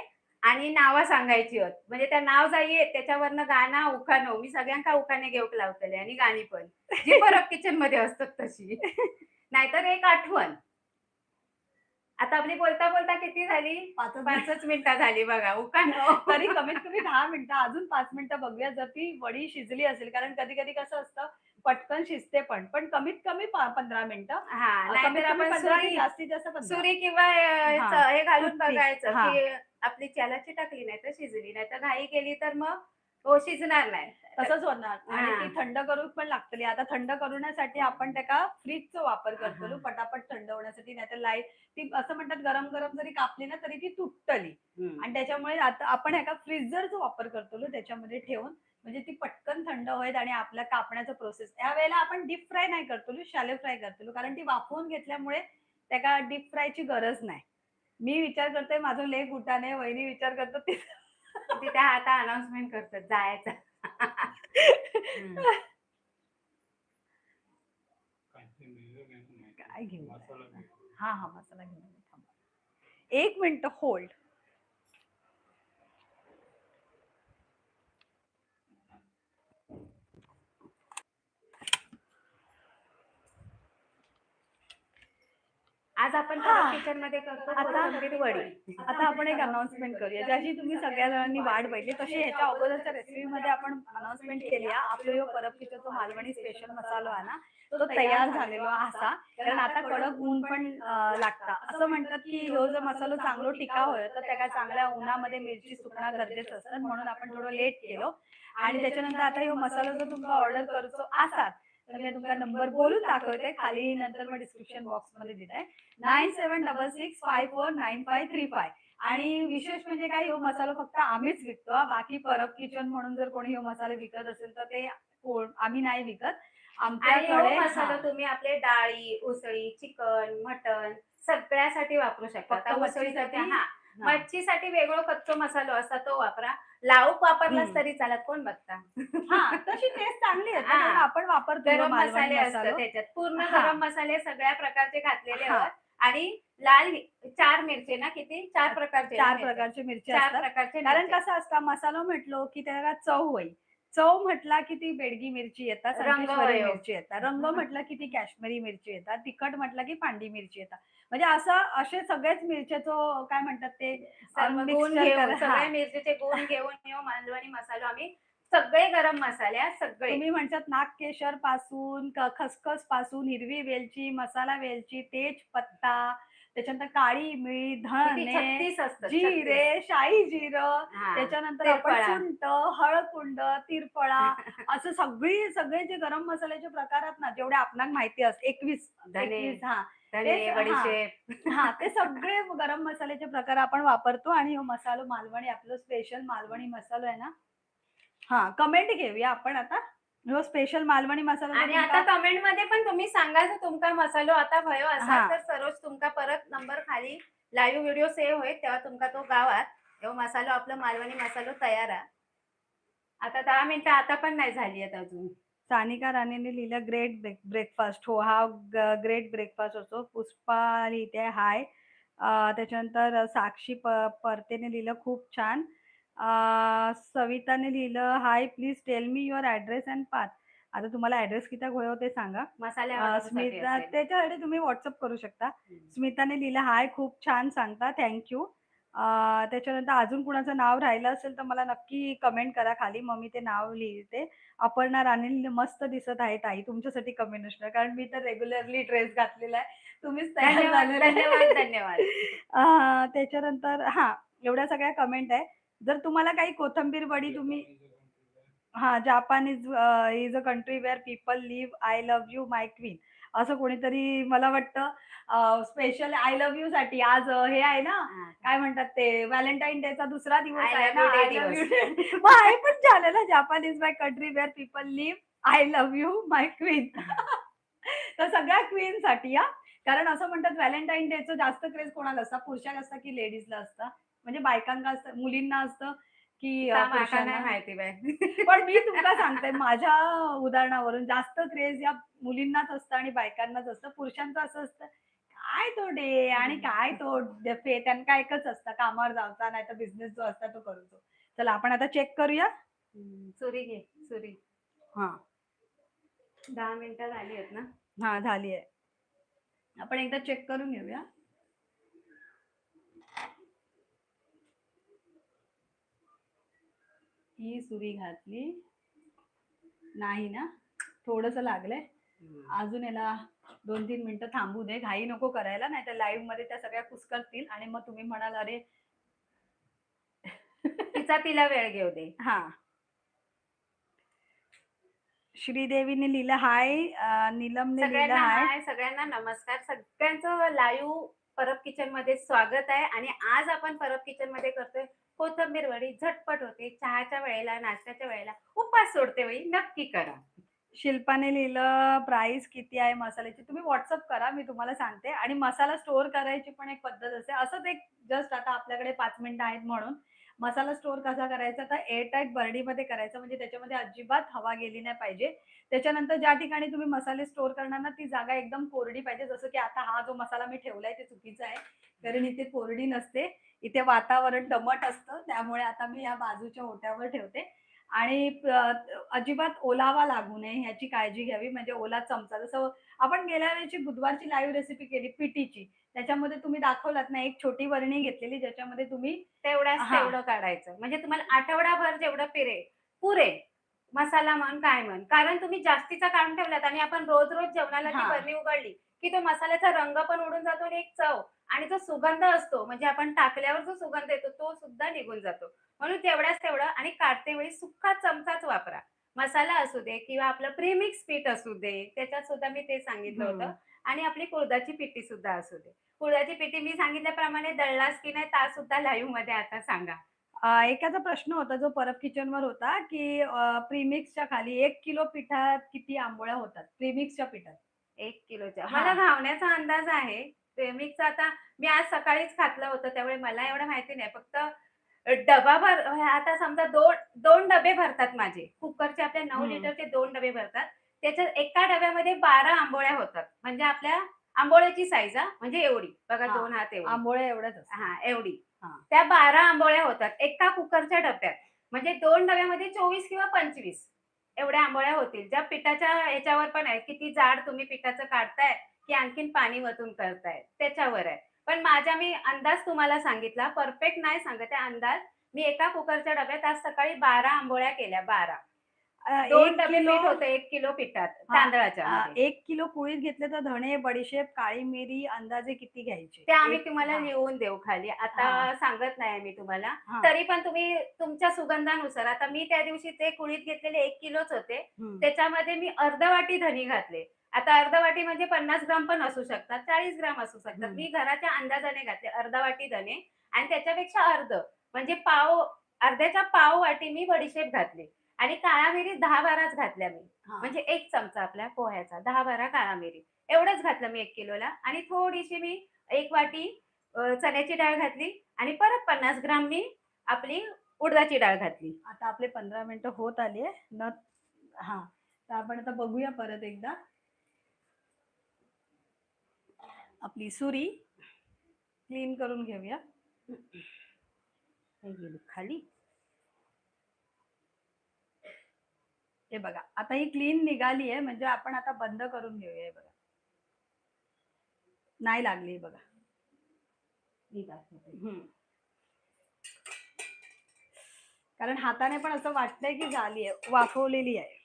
आणि नावं सांगायची होत. म्हणजे त्या नाव जाईये त्याच्यावरनं गाणं उखाणं मी सगळ्यांका उखाणे घेऊक लावतले आणि गाणी पण जी परत किचन मध्ये असतात तशी. नाहीतर एक आठवण. आता आपली बोलता बोलता किती झाली? पाचच 5च मिनिटं झाली बघा. उखाणं. तरी कमीत कमी 10 मिनिटं अजून 5 मिनिटं बघूया जर ती वडी शिजली असेल कारण कधी कधी कसं असतं पटकन शिजते पण कमीत कमी 15 मिनिटं हा कमीत नाहीतर कमी आपण 15 आणि सुरी जास्तीत जास्त 15. सुरी किंवा हा. हे घालून टूथपिक. बघायचं हा. की आपली त्यालाची टाकली नाही तर शिजली नाही तर घाई केली तर मग हो शिजणार नाही. तसंच होणार आणि हा. ती थंड करूक पण लागतली. आता थंड करण्यासाठी आपण त्याका फ्रीजचा वापर करतो हा. पटापट थंड होण्यासाठी नाहीतर लाईट ती असं म्हणतात गरम गरम जरी कापली ना तरी ती तुटतली आणि त्याच्यामुळे आता आपण एका फ्रीजरचा वापर करतो त्याच्यामध्ये ठेवून म्हणजे ती पटकन थंड होईल आणि आपल्या कापण्याचा प्रोसेस या वेळेला आपण डीप फ्राय नाही करतो शॅलो फ्राय करतो कारण ती वाफवून घेतल्यामुळे त्याला डीप फ्रायची गरज नाही. मी विचार करते माझं लेख उठाने वहिनी विचार करतो ते तिथे आता अनाउन्समेंट करतात जायचं. हम्म. काय घेऊ हा हा मसाला घेऊन ये, थांबा. 1 मिनिट होल्ड. आज आपण हा. किचन मध्ये करतो आता कोथिंबीर वडी. आता आपण एक अनाउन्समेंट करूया ज्याची तुम्ही सगळ्या जणांनी वाट बघितली तशी ह्याच्या अगोदरच्या रेसिपीमध्ये आपण अनाउन्समेंट केली आहे आपलं यो परब किचनचा मालवणी स्पेशल मसालो आहे ना तो तयार झालेलो असा कारण आता कडक ऊन पण लागता असं म्हणतात की ह्यो जर मसालो चांगलो टिकाव होय तर त्याला चांगल्या उन्हामध्ये मिरची सुकणं गरजेचं असतं म्हणून आपण थोडं लेट केलो आणि त्याच्यानंतर आता ह्यो मसालो जर तुमका ऑर्डर करूचो असात तर मी तुमका नंबर बोलून दाखवते खाली नंतर मग डिस्क्रिप्शन बॉक्स मध्ये दिलाय 9766549535 आणि विशेष म्हणजे काय ह्यो मसाला फक्त आम्हीच विकतो बाकी परब किचन म्हणून जर कोणी ह्यो मसाले विकत असेल तर ते आम्ही नाही विकत आणि हो आमच्याकडे मसाला तुम्ही आपले डाळी उसळी चिकन मटन सगळ्यासाठी वापरू शकता. फक्त आता उसळीसाठी मच्छीसाठी? हा मच्छीसाठी वेगळं कच्चो मसालो असता तो वापरा. लावूक वापरलास हम्म. तरी चालत कोण बघता. हा तशी टेस्ट चांगली आहे हा. कारण आपण वापरतो ह्यो गरम मालवणी मसाले असतात मसालो. त्याच्यात पूर्ण हा. गरम मसाले सगळ्या प्रकारचे घातलेले हा. आहेत आणि लाल 4 मिरची ना किती 4 प्रकारचे 4 प्रकारचे मिरची 4 असतात प्रकारचे कारण मिरच्या. कसं असतं मसाला म्हटलो की त्याला चव होईल चव म्हटला की ती बेडगी मिरची येतात रंग संकेश्वरी होय. मिरची येतात रंग म्हटलं की ती काश्मीरी मिरची येतात तिखट म्हटलं की पांडी मिरची येतात म्हणजे असं असे सगळेच मिरच्याचं काय म्हणतात ते सर्व गुण mixture घेऊन करा. सगळे हा. मिरचीचे गुण घेऊन येऊ मालवणी मसालो आम्ही सगळे गरम मसाले आहेत, सगळे तुम्ही म्हणतात नागकेशर पासून खसखस पासून हिरवी वेलची मसाला वेलची तेजपत्ता त्याच्यानंतर काळी मिरी किती धणे 36 असतात जिरे शाही जिरं हा. त्याच्यानंतर आपण तिरफळा. सुंठ हळकुंड तिरफळा असं सगळे जे गरम मसाल्याचे प्रकार आहेत ना जेवढे आपणाला माहिती असत 21 धने 21 हा धने तेच, हा. बडीशेप हा ते सगळे गरम मसाल्याचे प्रकार आपण वापरतो आणि हो मसालो मालवणी आपलं स्पेशल मालवणी मसालो आहे ना हा कमेंट घेऊया आपण आता जो स्पेशल मालवणी मसाला आणि आता कमेंट मध्ये पण तुम्ही सांगा जर तुमका मसालो आता भयो हा. असा तर सरोज तुमका परत नंबर खाली लाईव्ह व्हिडिओ सेव्ह होईल तेव्हा तुमका तो गावात यो मसालो आपलं मालवणी मसालो तयार आहे. आता 10 मिनिटं आता पण नाही झाली आहेत अजून. सानिका राणेने लिहिलं ग्रेट ब्रेकफास्ट हो हा ग्रेट ब्रेकफास्ट असतो पुष्पा लिहिते हाय त्याच्यानंतर साक्षी परतेने लिहिलं खूप छान सविताने लिहिलं हाय please tell me your address and path आता तुम्हाला ॲड्रेस किती होय ते सांगा मसाले order साठी स्मिता असेल. त्याच्यासाठी तुम्ही व्हॉट्सअप करू शकता स्मिताने लिहिलं हाय खूप छान सांगता थँक्यू त्याच्यानंतर अजून कुणाचं नाव राहिलं असेल तर मला नक्की कमेंट करा खाली मग मी ते नाव लिहिते अपर्णा राणे मस्त दिसत आहे ताई तुमच्यासाठी कमेंट असणार कारण मी तर रेग्युलरली ड्रेस घातलेला आहे तुम्हीच तयार धन्यवाद झालेले आहे. धन्यवाद धन्यवाद. त्याच्यानंतर हा एवढ्या सगळ्या कमेंट आहे जर तुम्हाला काही कोथंबीर वडी तुम्ही हा Japan is a country where people live I love you my queen असं कोणीतरी मला वाटतं स्पेशल आय लव्ह यू साठी आज हे आहे ना काय म्हणतात ते व्हॅलेंटाईन डेचा दुसरा दिवस I आहे love ना you day I love you दिवस. मग आहे पण झालं ना Japan is my country where people live I love you my queen तर सगळ्या क्वीन साठी या कारण असं म्हणतात व्हॅलेंटाईन डेचं जास्त क्रेज कोणाला असतं, पुरुषाला असतं की लेडीजला असतं? म्हणजे बायकांना असतं, मुलींना असतं की माका नाही पुरुषांना? माहिती बाय. पण मी तुमका सांगते माझ्या उदाहरणावरून जास्त क्रेज या मुलींनाच असतं आणि बायकांनाच असतं. पुरुषांचं असं असतं, काय तो डे आणि काय तो डफे त्यांना एकच असतं, कामावर जायचा नाहीतर बिझनेस जो असता तो करतो. चला आपण आता चेक करूया. सुरी घे सुरी. हां, 10 मिनिटं झाली आहेत ना. हां झाली आहे. आपण एकदा चेक करून घेऊया. ही सुरी घातली. नाही ना? थोडंसं लागलंय. अजून याला 2-3 मिनिटं थांबू दे. घाई नको करायला, नाहीतर लाईव्हमध्ये त्या सगळ्या कुस्करतील आणि मग तुम्ही म्हणाल, "अरे." तिचा तिला वेळ घेऊ दे. हां. श्रीदेवीने लिहिलं हाय, नीलमने लिहिलं सगळ्यांना हाय. हाय, सगळ्यांना नमस्कार. सगळ्यांचं लाईव्ह परब किचन मध्ये स्वागत आहे आणि आज आपण परब किचन मध्ये करतोय कोथिंबीर वडी. झटपट होते, चहाच्या वेळेला, नाश्त्याच्या वेळेला, उपास सोडते वेळी नक्की करा. शिल्पाने लिहिलं प्राइस किती आहे मसाल्याची. तुम्ही WhatsApp करा, मी तुम्हाला सांगते. आणि मसाला स्टोअर करायची पण एक पद्धत असते. असंच एक जस्ट आता आपल्याकडे 5 मिनिटं आहेत म्हणून. मसाला स्टोअर कसा करायचा, तर एअरटाईट बरडीमध्ये करायचा, म्हणजे त्याच्यामध्ये अजिबात हवा गेली नाही पाहिजे. त्याच्यानंतर ज्या ठिकाणी तुम्ही मसाले स्टोअर करणार ना, ती जागा एकदम कोरडी पाहिजे. जसं की आता हा जो मसाला मी ठेवलाय ते चुकीचं आहे. कारण इथे कोरडी नसते. इथे वातावरण दमट असतं. त्यामुळे आता मी या बाजूच्या ओट्यावर ठेवते. आणि अजिबात ओलावा लागू नये ह्याची काळजी घ्यावी. म्हणजे ओला चमचा, जसं आपण गेल्या वेळेची बुधवारची लाईव्ह रेसिपी केली पिठीची. त्याच्यामध्ये तुम्ही दाखवलात ना, एक छोटी बरणी घेतलेली ज्याच्यामध्ये तुम्ही तेवढ्याच हां, तेवढं काढायचं. म्हणजे तुम्हाला आठवडाभर जेवढं पुरेल. मसाला म्हण, काय म्हण. कारण तुम्ही जास्तीचा काढून ठेवलात आणि आपण रोज-रोज जेवणाला ती हां, बरणी उघडली, की तो मसाल्याचा रंग पण उडून जातो आणि एक चव आणि तो सुगंध असतो. म्हणजे आपण टाकल्यावर जो सुगंध येतो तो सुद्धा निघून जातो. म्हणून तेवढ्याच तेवढं आणि काढते वेळी सुक्का चमचाच वापरा. मसाला असू दे किंवा आपलं प्रीमिक्स पीठ असू दे, त्याच्यात सुद्धा मी ते सांगितलं होतं हं. आणि आपली कुळथाची पिठी सुद्धा असू दे. कुळथाची पिठी मी सांगितल्याप्रमाणे दळलास की नाही ता सुद्धा लाईव्हमध्ये आता सांगा. एकाचा प्रश्न होता जो परब किचनवर होता, की प्रीमिक्सच्या खाली 1 किलो पिठात किती आंबोळ्या होतात? प्रीमिक्सच्या पिठात. 1 किलोच्या. मला हां, घावण्याचा अंदाज आहे. प्रेमिक्सचा आता मी आज सकाळीच खाल्लं होतं, त्यामुळे मला एवढं माहिती नाही. फक्त डबाभर आता समजा 2 डबे भरतात माझे. कुकरचे आपले 9 हं. लिटरचे 2 डबे भरतात. त्याच्यात एका डब्यामध्ये 12 आंबोळ्या होतात. म्हणजे आपल्या आंबोळ्याची साईज म्हणजे एवढी. बघा हां, 2 हात एवढी. आंबोळ्या एवढ्याच असतात. हां, एवढी. हां, त्या 12 आंबोळ्या होतात एका कुकरच्या डब्यात. म्हणजे 2 डब्यामध्ये 24 किंवा 25 एवढ्या आंबोळ्या होतील. ज्या पिठाच्या ह्याच्यावर पण आहे, किती जाड तुम्ही पिठाचं काढताय, की आणखीन पाणी वतून करताय, त्याच्यावर आहे. पण माझा मी अंदाज तुम्हाला सांगितला, परफेक्ट नाही सांगत आहे अंदाज. मी एका कुकरच्या डब्यात आज सकाळी 12 आंबोळ्या केल्या 12. 2 1 डबे किलो पीठ होतं 1 किलो पिठात हां, तांदळाच्या मध्ये. 1 किलो कुळीथ घेतले तर धणे, बडीशेप, काळी मिरी अंदाजे किती घ्यायचे? ते आम्ही 1 तुम्हाला हां, लिहून देऊ खाली. हां, आता सांगत नाही मी तुम्हाला. हां. तरी पण तुम्ही तुमच्या सुगंधानुसार आता मी त्या दिवशी ते कुळीथ घेतलेले 1 किलोच होते. हं, त्याच्यामध्ये मी अर्ध वाटी धनी घातले. आता अर्ध वाटी म्हणजे 50 ग्राम पण असू शकतात, 40 ग्राम असू शकतात. हं. मी घराच्या अंदाजाने घातले अर्धा वाटी धने आणि त्याच्यापेक्षा अर्ध म्हणजे अर्ध्याच्या पाव वाटी मी बडीशेप घातली आणि काळा मिरी 10-12च घातल्या मी. हां. म्हणजे 1 चमचा आपल्या पोह्याचा 10-12 काळा मिरी. एवढंच घातलं मी 1 किलोला आणि थोडीशी मी 1 वाटी चण्याची डाळ घातली आणि परत 50 ग्राम मी आपली उडदाची डाळ घातली. आता आपले 15 मिनिटं होत आली आहे. हां, तर आपण आता बघूया परत एकदा. आपली सुरी क्लीन करून घेऊया. हे गेली खाली. हे बघा, आता ही क्लीन निघाली आहे म्हणजे आपण आता बंद करून घेऊया. हे बघा. नाही लागली बघा. मी दाखवते. हं. कारण हाताने पण असं वाटतंय की झाली आहे, वाफवलेली आहे.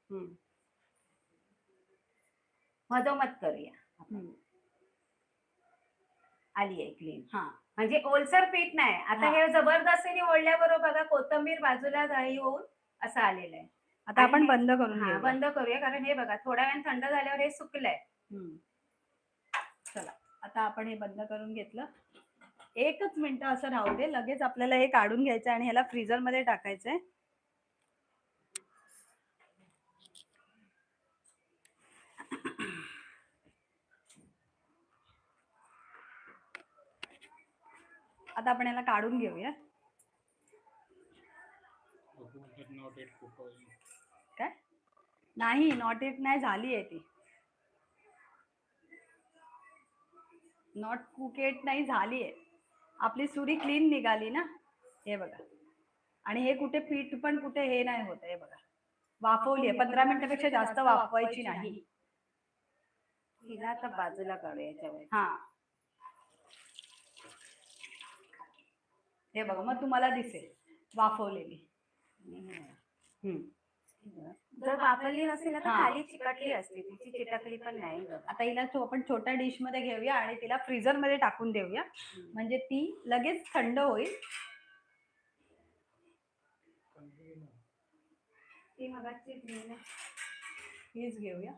हं. मधोमध करूया. हं. आली आहे क्लीन. हां, म्हणजे ओलसर पीठ नाही. आता हां. हे जबरदस्तीने ओढल्याबरोबर बघा कोथिंबीर बाजूला जाळी होऊन असं आलेलं आहे. आता आणि आपण हे बंद करून हां, घेऊया. बंद करूया कारण हे बघा थोड्या वेळाने थंड झाल्यावर हे सुकलंय. हं. चला, आता आपण हे बंद करून घेतलं. 1च मिनिटं असं राहू दे. लगेच आपल्याला हे काढून घ्यायचं आणि ह्याला फ्रीझरमध्ये टाकायचंय. आता आपण याला काढून घेऊया. काय नाही, नॉट इट नाही, झाली आहे ती. नॉट कुकेट नाही, झाली आहे. आपली सुरी क्लीन निघाली ना, हे बघा. आणि हे कुठे पीठ पण कुठे हे नाही होत, हे बघा. वाफवली आहे, 15 मिनिटापेक्षा जास्त वाफवायची नाही. हिला आता बाजूला काढू याच्यावर. हा, हे बघा, मग तुम्हाला दिसेल वाफवलेली. जर वापरली नसेल ना तर खाली चिकटली असते, तिची चिटकली पण नाही. आता हिला आपण छोट्या डिश मध्ये घेऊया आणि तिला फ्रीजर मध्ये टाकून देऊया, म्हणजे ती लगेच थंड होईल. ती मगाची हीच घेऊया.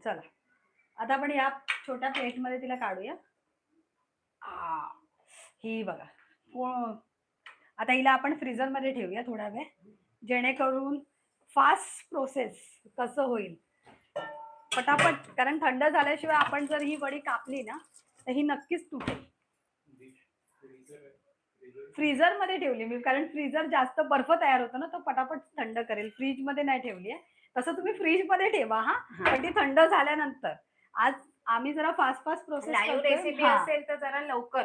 चला, आता आपण या छोट्या प्लेट मध्ये तिला काढूया. ही बघा, आता हिला आपण फ्रीजर मध्ये ठेवूया थोडा वेळ, जेणेकरून फास्ट प्रोसेस कसं होईल पटापट. कारण थंड झाल्याशिवाय आपण जर ही वडी कापली ना तर ही नक्कीच तुटेल. फ्रीजर मध्ये ठेवली मी, कारण फ्रीजर जास्त बर्फ तयार होतो ना, तो पटापट थंड करेल. फ्रीज मध्ये नाही ठेवली आहे. तसं तुम्ही फ्रीज मध्ये ठेवा हा, पण ती थंड झाल्यानंतर. आज आम्ही जरा फास्ट प्रोसेस लाईव्ह रेसिपी असेल तर जरा लवकर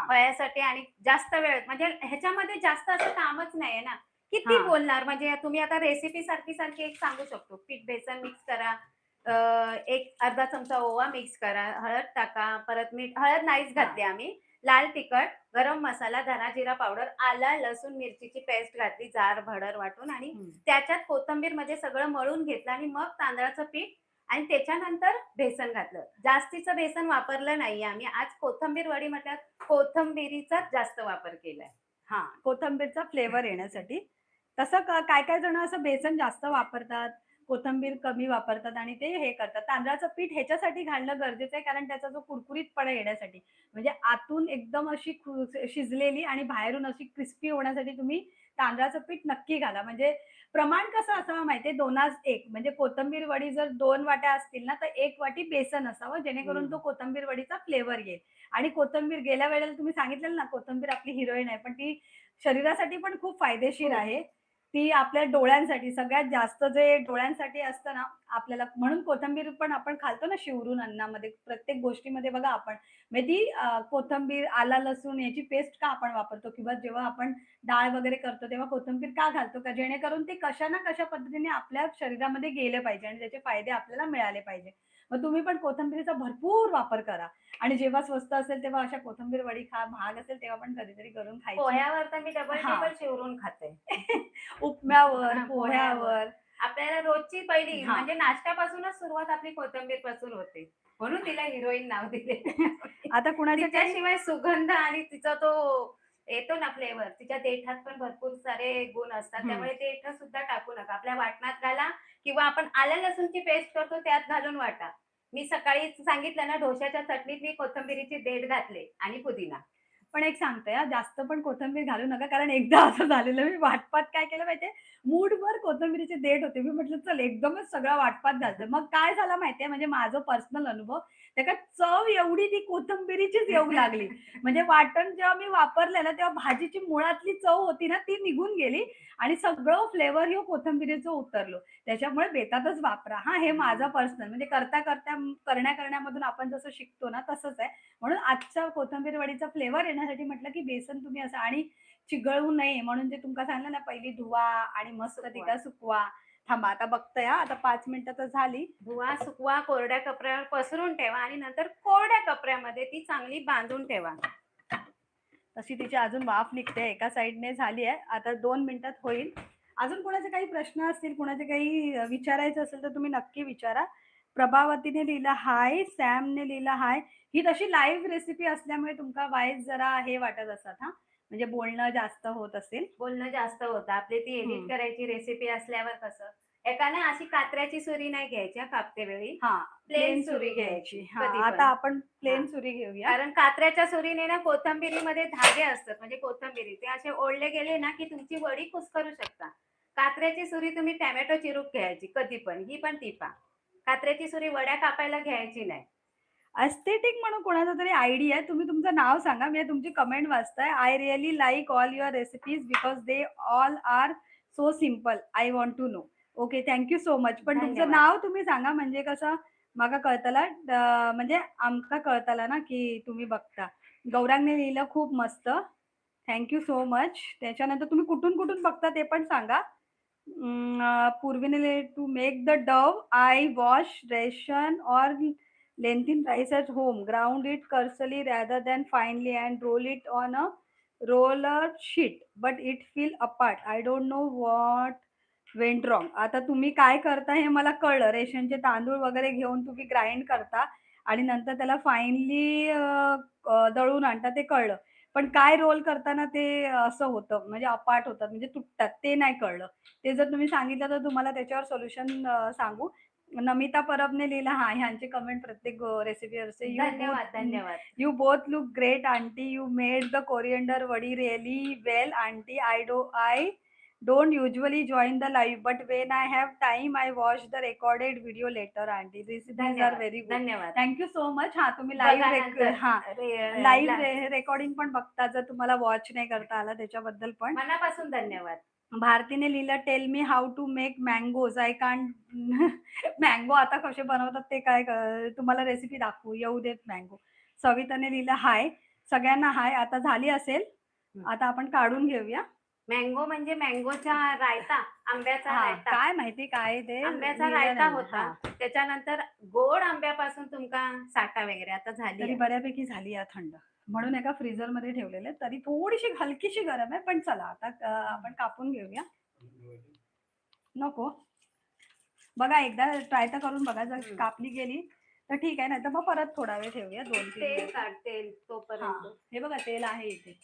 वयासाठी आणि जास्त वेळ, म्हणजे ह्याच्यामध्ये जास्त असं कामच नाहीये ना. किती बोलणार, म्हणजे तुम्ही आता रेसिपी सारखी एक सांगू शकतो. पीठ बेसन मिक्स करा, एक अर्धा चमचा ओवा मिक्स करा, हळद टाका, परत मीठ, हळद नाहीच घातली आम्ही, लाल तिखट, गरम मसाला, धना जिरा पावडर, आला लसूण मिरचीची पेस्ट घातली जार भडर वाटून, आणि त्याच्यात कोथिंबीर मध्ये सगळं मळून घेतलं, आणि मग तांदळाचं पीठ आणि त्याच्यानंतर बेसन घातलं. जास्तीचं बेसन वापरलं नाही आम्ही. आज कोथिंबीर वडी म्हटल्यावर कोथिंबीरीचा जास्त वापर केलाय. हा, कोथिंबीरचा फ्लेवर येण्यासाठी. तसं काय काय जण असं बेसन जास्त वापरतात, कोथिंबीर कमी वापरतात आणि ते हे करतात. तांदळाचं पीठ ह्याच्यासाठी घालणं गरजेचं आहे, कारण त्याचा जो कुरकुरीतपणा येण्यासाठी, म्हणजे आतून एकदम अशी शिजलेली आणि बाहेरून अशी क्रिस्पी होण्यासाठी तुम्ही तांदळाचं पीठ नक्की घाला. म्हणजे प्रमाण कसं असावं माहितीये, 2:1. म्हणजे कोथिंबीर वडी जर 2 वाट्या असतील ना तर 1 वाटी बेसन असावं, जेणेकरून तो कोथिंबीर वडीचा फ्लेवर येईल. आणि कोथिंबीर, गेल्या वेळेला तुम्ही सांगितलेलं ना, कोथिंबीर आपली हिरोईन आहे, पण ती शरीरासाठी पण खूप फायदेशीर आहे. ती आपल्या डोळ्यांसाठी सगळ्यात जास्त, जे डोळ्यांसाठी असतं ना आपल्याला, म्हणून कोथिंबीर पण आपण खातो ना शिवरून अन्नामध्ये, प्रत्येक गोष्टीमध्ये बघा आपण. म्हणजे ती कोथिंबीर, आला लसूण याची पेस्ट का आपण वापरतो, किंवा जेव्हा आपण डाळ वगैरे करतो तेव्हा कोथिंबीर का घालतो, का जेणेकरून ते कशा ना कशा पद्धतीने आपल्या शरीरामध्ये गेले पाहिजे आणि त्याचे फायदे आपल्याला मिळाले पाहिजे. मग तुम्ही पण कोथिंबीरीचा भरपूर वापर करा, आणि जेव्हा स्वस्त असेल तेव्हा अशा कोथिंबीर वडी खा, महाग असेल तेव्हा पण कधीतरी करून खायची. पोह्यावर तर मी डबल टेबल शिवरून खाते. उपम्यावर, पोह्यावर. आपल्याला रोजची पहिली म्हणजे नाश्त्यापासूनच सुरुवात आपली कोथिंबीर पासून होते, म्हणून तिला हिरोईन नाव दिले. आता कुणाच्या तिच्याशिवाय सुगंध आणि तिचा तो येतो ना फ्लेवर, तिच्या देठात पण भरपूर सारे गुण असतात, त्यामुळे देठ सुद्धा टाकू नका. आपल्या वाटणात घाला, किंवा आपण आल्या लसूणची पेस्ट करतो त्यात घालून वाटा. मी सकाळी सांगितलं ना, डोश्याच्या चटणीत मी कोथिंबीरीचे देठ घातले आणि पुदिना. पण एक सांगते, जास्त पण कोथिंबीर घालू नका, कारण एकदा असं झालेलं, मी वाटपात काय केलं माहितीये, मूठभर कोथिंबीरीचे देठ होते. मी म्हटलं चल एकदमच सगळा वाटपात घालते. मग काय झालं माहितीये, म्हणजे माझं पर्सनल अनुभव, त्याच्यात चव एवढी ती कोथिंबीरीचीच येऊ लागली. म्हणजे वाटण जेव्हा मी वापरलं ना, तेव्हा भाजीची मुळातली चव होती ना ती निघून गेली, आणि सगळं फ्लेवर हे कोथिंबीरीचं उतरलो. त्याच्यामुळे बेतातच वापरा. हा, हे माझं पर्सनल, म्हणजे करण्यामधून आपण जसं शिकतो ना तसंच आहे. म्हणून आजच्या कोथिंबीर वडीचा फ्लेवर येण्यासाठी म्हटलं की बेसन तुम्ही असं, आणि चिघळू नये म्हणून जे तुमका सांगितलं ना, पहिली धुवा आणि मस्त तिला सुकवा. थांबा, आता बघतोय, आता 5 मिनिटं तर झाली. धुवा, सुकवा, कोरड्या कपड्यावर पसरून ठेवा, आणि नंतर कोरड्या कपड्यामध्ये ती चांगली बांधून ठेवा. तशी तिची अजून वाफ निघते, एका साईडने झाली आहे, आता 2 मिनिटात होईल. अजून कोणाचे काही प्रश्न असतील, कोणाचे काही विचारायचं असेल तर तुम्ही नक्की विचारा. प्रभावतीने लिहिलं हाय, सॅमने लिहिलं हाय. ही तशी लाईव्ह रेसिपी असल्यामुळे तुमका वाईज जरा हे वाटत असतात, हा, म्हणजे बोलणं जास्त होत असेल. बोलणं जास्त होतं आपली, ती एडिट करायची रेसिपी असल्यावर कसं, एकाने अशी कात्र्याची सुरी नाही घ्यायची कापते वेळी, प्लेन सुरी घ्यायची. आता आपण प्लेन सुरी घेऊया, कारण कात्र्याच्या सुरीने ना कोथिंबीरीमध्ये धागे असतात, म्हणजे कोथिंबीरी ते असे ओढले गेले ना की तुमची वडी कुस्करू शकता. कात्र्याची सुरी तुम्ही टॅमॅटो चिरूक घ्यायची कधी पण, ही पण ती पा. कात्र्याची सुरी वड्या कापायला घ्यायची नाही. एस्थेटिक म्हणून कोणाचा तरी आयडिया आहे. तुम्ही तुमचं नाव सांगा. मी तुमची कमेंट वाचताय. I really like all your recipes because they all are so simple. I want to know. Okay, thank you so much. पण तुमचं धन्यवाद. नाव तुम्ही सांगा म्हणजे कसं म्हाका कळतला म्हणजे आमका कळतला ना, की तुम्ही बघता. गौरांगने लिहिलं खूप मस्त. Thank so much. त्याच्यानंतर तुम्ही कुठून बघता ते पण सांगा. पूर्वीने लिहिलं to make the dove I wash ration or lentil rice at home, ground it coarsely rather than finely and roll it on a roller sheet, but it fell apart. I don't know what went wrong. आता तुम्ही काय करता हे मला कळलं. रेशनचे तांदूळ वगैरे घेऊन तुम्ही ग्राइंड करता आणि नंतर त्याला फाईनली दळून आणता ते कळलं. पण काय रोल करताना ते असं होतं म्हणजे अपार्ट होतात म्हणजे तुटतात ते नाही कळलं. ते जर तुम्ही सांगितलं तर तुम्हाला त्याच्यावर सोल्युशन सांगू. नमिता परबने लिहिलं हां, ह्यांची कमेंट प्रत्येक रेसिपीवर असते. धन्यवाद, धन्यवाद. You both look great aunty. You made the coriander vadi really well aunty. I don't usually join the live but when I have time I watch the recorded video later aunty. Recipes are धन्यवाद, very good. धन्यवाद. Thank so much. हां, तुम्ही बघा live नंतर. हां, रे- live ला- recording पण बघता जर तुम्हाला वॉच नाही करता आला त्याच्याबद्दल पण. मनापासून धन्यवाद. भारतीने लिहिलं tell me how to make mangoes I can't mango आता कसे बनवतात ते काय तुम्हाला रेसिपी दाखवू येऊ देत मँगो. सविताने लिहिलं हाय. सगळ्यांना हाय. आता झाली असेल. आता आपण काढून घेऊया. मँगो म्हणजे मँगोचा रायता, आंब्याचा हां, रायता. काय माहिती काय ते आंब्याचा लिहिलं रायता नाही. होता. हां, त्याच्यानंतर गोड आंब्यापासून तुमका साठा वगैरे आता झाली तरी आहे. बऱ्यापैकी झाली आहे थंड. म्हणून एका फ्रीझरमध्ये ठेवलेले तरी थोडीशी हलकीशी गरम आहे. पण चला आता आपण कापून घेऊया. नको. बघा एकदा ट्राय तर करून बघा. जर कापली गेली तर ठीक आहे. नाहीतर मग परत थोडा वेळ ठेवूया 2-3 तेल मिनिटं. काढ, तेल तोपर्यंत. हां, हे बघा तेल आहे इथे.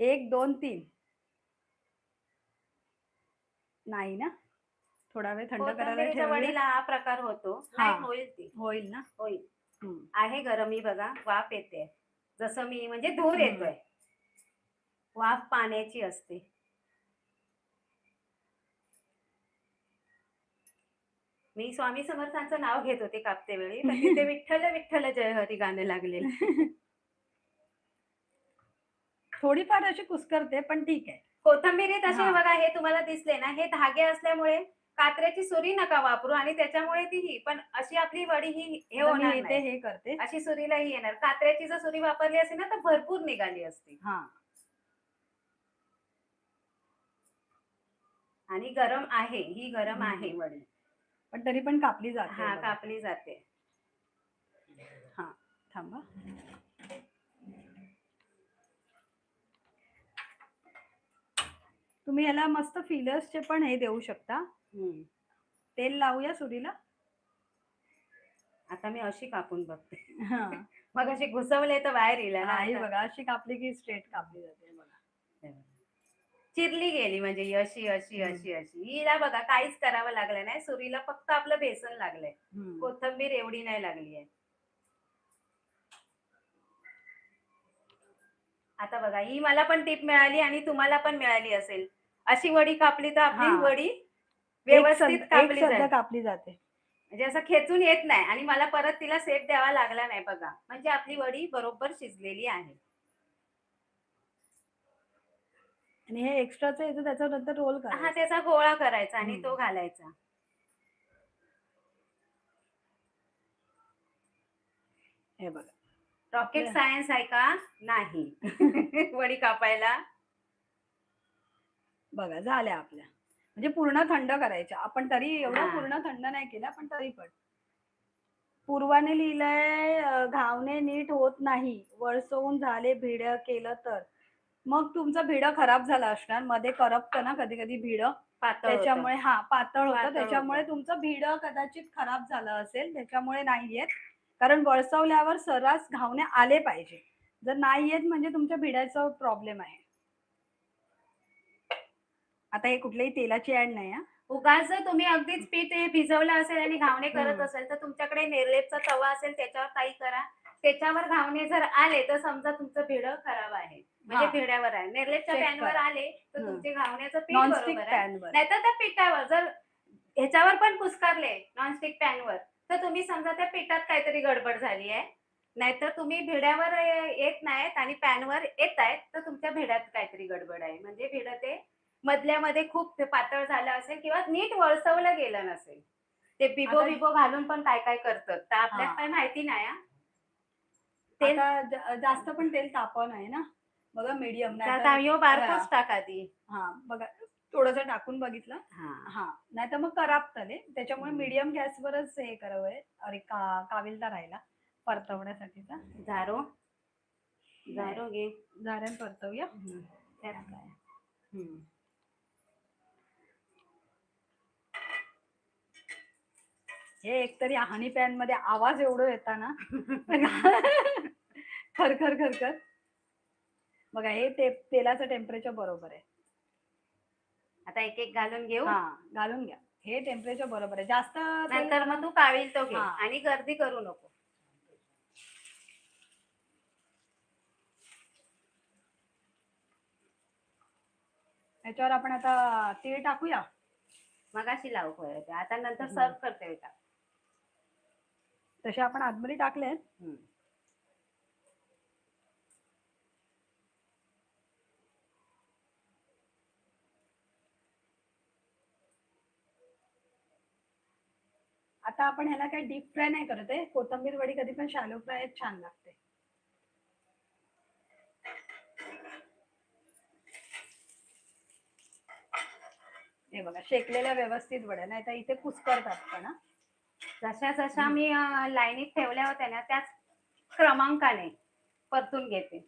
1, 2, 3 नाही ना? थोडा वेळ थंड करायला कोथिंबीरीच्या ठेवूया. वडीला हा प्रकार होतो. हां. नाही होईल ती. होईल ना? होईल. हं. आहे गरमी बघा, वाफ येते. जसं मी म्हणजे धूर हं. येतोय. वाफ पाण्याची असते. मी स्वामी समर्थांचं नाव घेत होते कापते वेळी, तर तिथे विठ्ठल विठ्ठल जय हरी गाणं लागलेलं. थोडीफार अशी कुस्करते पण ठीक आहे. कोथिंबीरीत असे हां. बघा हे तुम्हाला दिसले ना, हे धागे असल्यामुळे कात्र्याची सुरी नका वापरू आणि त्याच्यामुळे ती ही पण अशी आपली वडी ही हे आता मी होणार इथे नाही. हे करते. अशी सुरीलाही येणार. कात्र्याची जर सुरी वापरली असती ना, तर भरपूर निघाली असती. हां. आणि गरम आहे, ही गरम हं. आहे वडी. पण तरी पण कापली जाते हां, बघा. कापली जाते. हां, थांबा. तुम्ही ह्याला मस्त फिलर्सचे पण हे देऊ शकता. हं. तेल लावूया सुरीला? आता मी अशी कापून बघते. हां. मगाशी घुसवले तर बाहेर येईल ना हां, ही आता. बघा अशी कापली की स्ट्रेट कापली जाते बघा. चिरली गेली म्हणजे ही अशी, अशी, हं. अशी, अशी. हिला बघा काहीच करावं लागलं नाही. सुरीला फक्त आपलं बेसन लागलंय. हं. कोथिंबीर एवढी नाही लागली आहे. आता बघा ही मला पण टिप मिळाली आणि तुम्हाला पण मिळाली असेल. अशी वडी कापली तर आपली हां. वडी व्यवस्थित कापली एकसंध जाईल. कापली जाते. म्हणजे असं खेचून येत नाही आणि मला परत तिला शेप द्यावा लागला नाही बघा. म्हणजे आपली वडी बरोबर शिजलेली आहे. आणि हे एक्स्ट्राचं येतं त्याच्यानंतर रोल हां, करायचं. त्याचा गोळा करायचा आणि हं. तो घालायचा. हे बघा. रॉकेट आपल्या सायन्स आहे का? नाही. वडी कापायला. बघा झाल्या आपल्या. म्हणजे पूर्ण थंड करायच्या. आपण तरी एवढं हां. पूर्ण थंड नाही केल्या, पण तरी पण. पूर्वाने लिहिलंय घावणे नीट होत नाही. वळसवून झाले भिडं केलं तर. मग तुमचं भिडं खराब झालं असणार. मध्ये करपतं ना कधी-कधी भिडं. पातळ होतं. त्याच्यामुळे हां, पातळ होतं. पातळ त्याच्यामुळे होतं. तुमचं भिडं कदाचित खराब झालं असेल. त्याच्यामुळे नाही येत. कारण वळसवल्यावर सर्रास घावणे आले पाहिजे. जर नाही येत म्हणजे तुमच्या भिड्याचा प्रॉब्लेम आहे. आता हे कुठल्याही तेलाची ॲड नाही हां. उगाच जर तुम्ही अगदीच पीठ हे भिजवलं असेल आणि घावणे करत हं. असेल, तर तुमच्याकडे निर्लेपचा तवा असेल त्याच्यावर काही करा. त्याच्यावर घावणे जर आले, तर समजा तुमचं भिडं खराब आहे. म्हणजे हां. भिड्यावर आहे. निर्लेपच्या चेक पॅनवर करा. आले, तर हं. तुमचे घावण्याचं पीठ नॉनस्टिक बरोबर आहे. पॅनवर. नाहीतर त्या पिठावर जर ह्याच्यावर पण कुस्करले नॉनस्टिक पॅनवर, तर तुम्ही समजा त्या पिठात काहीतरी गडबड झाली आहे, नाहीतर तुम्ही भिड्यावर येत नाहीत आणि पॅनवर येत आहेत, तर तुमच्या भिड्यात काहीतरी गडबड आहे. म्हणजे भिडं ते मधल्यामध्ये खूप ते पातळ झालं असेल किंवा नीट वळसवलं गेलं नसेल. ते आता बिबो घालून पण काय-काय करतात. तर आपल्याला हा काही माहिती नाही हां. तेल आता जास्त पण तेल तापव नाही ना, बघा मीडियम त्यात नाहीतर ह्यो बारकोच टाक आधी. बघा थोडंसं टाकून बघितलं. हां. हा नाहीतर मग करापतं ते, त्याच्यामुळे हं. मीडियम गॅसवरच हे करावं. अरे काविलता राहिला परतवण्यासाठीचा. झारो, नाही, झारो घे. झाऱ्यान परतवूया. हं. त्यात काय? हं. हे एकतरी हानी पॅन मध्ये आवाज एवढं येता ना खरखर खरखर. बघा हे तेलाचं टेम्परेचर बरोबर आहे. आता एक-एक घालून घेऊ. हा घालून घ्या, हे टेम्परेचर बरोबर आहे. जास्त तेल नंतर मग तू कावील तो घे हां. आणि गर्दी करू नको. याच्यावर आपण आता तीळ टाकूया. मगाशी लावू खोया. आता नंतर हं. सर्व्ह करते बेटा. तसे आपण आतमध्ये टाकलेत. हं. आता आपण ह्याला काही डीप फ्राय नाही करत आहे. कोथिंबीर वडी कधी पण शॅलो फ्राय छान लागते. हे बघा शेकलेल्या व्यवस्थित वड्या, नाही तर इथे कुस्करतात पण हा. जशा मी लाईनीत ठेवल्या होत्या ना त्याच क्रमांकाने परतून घेते.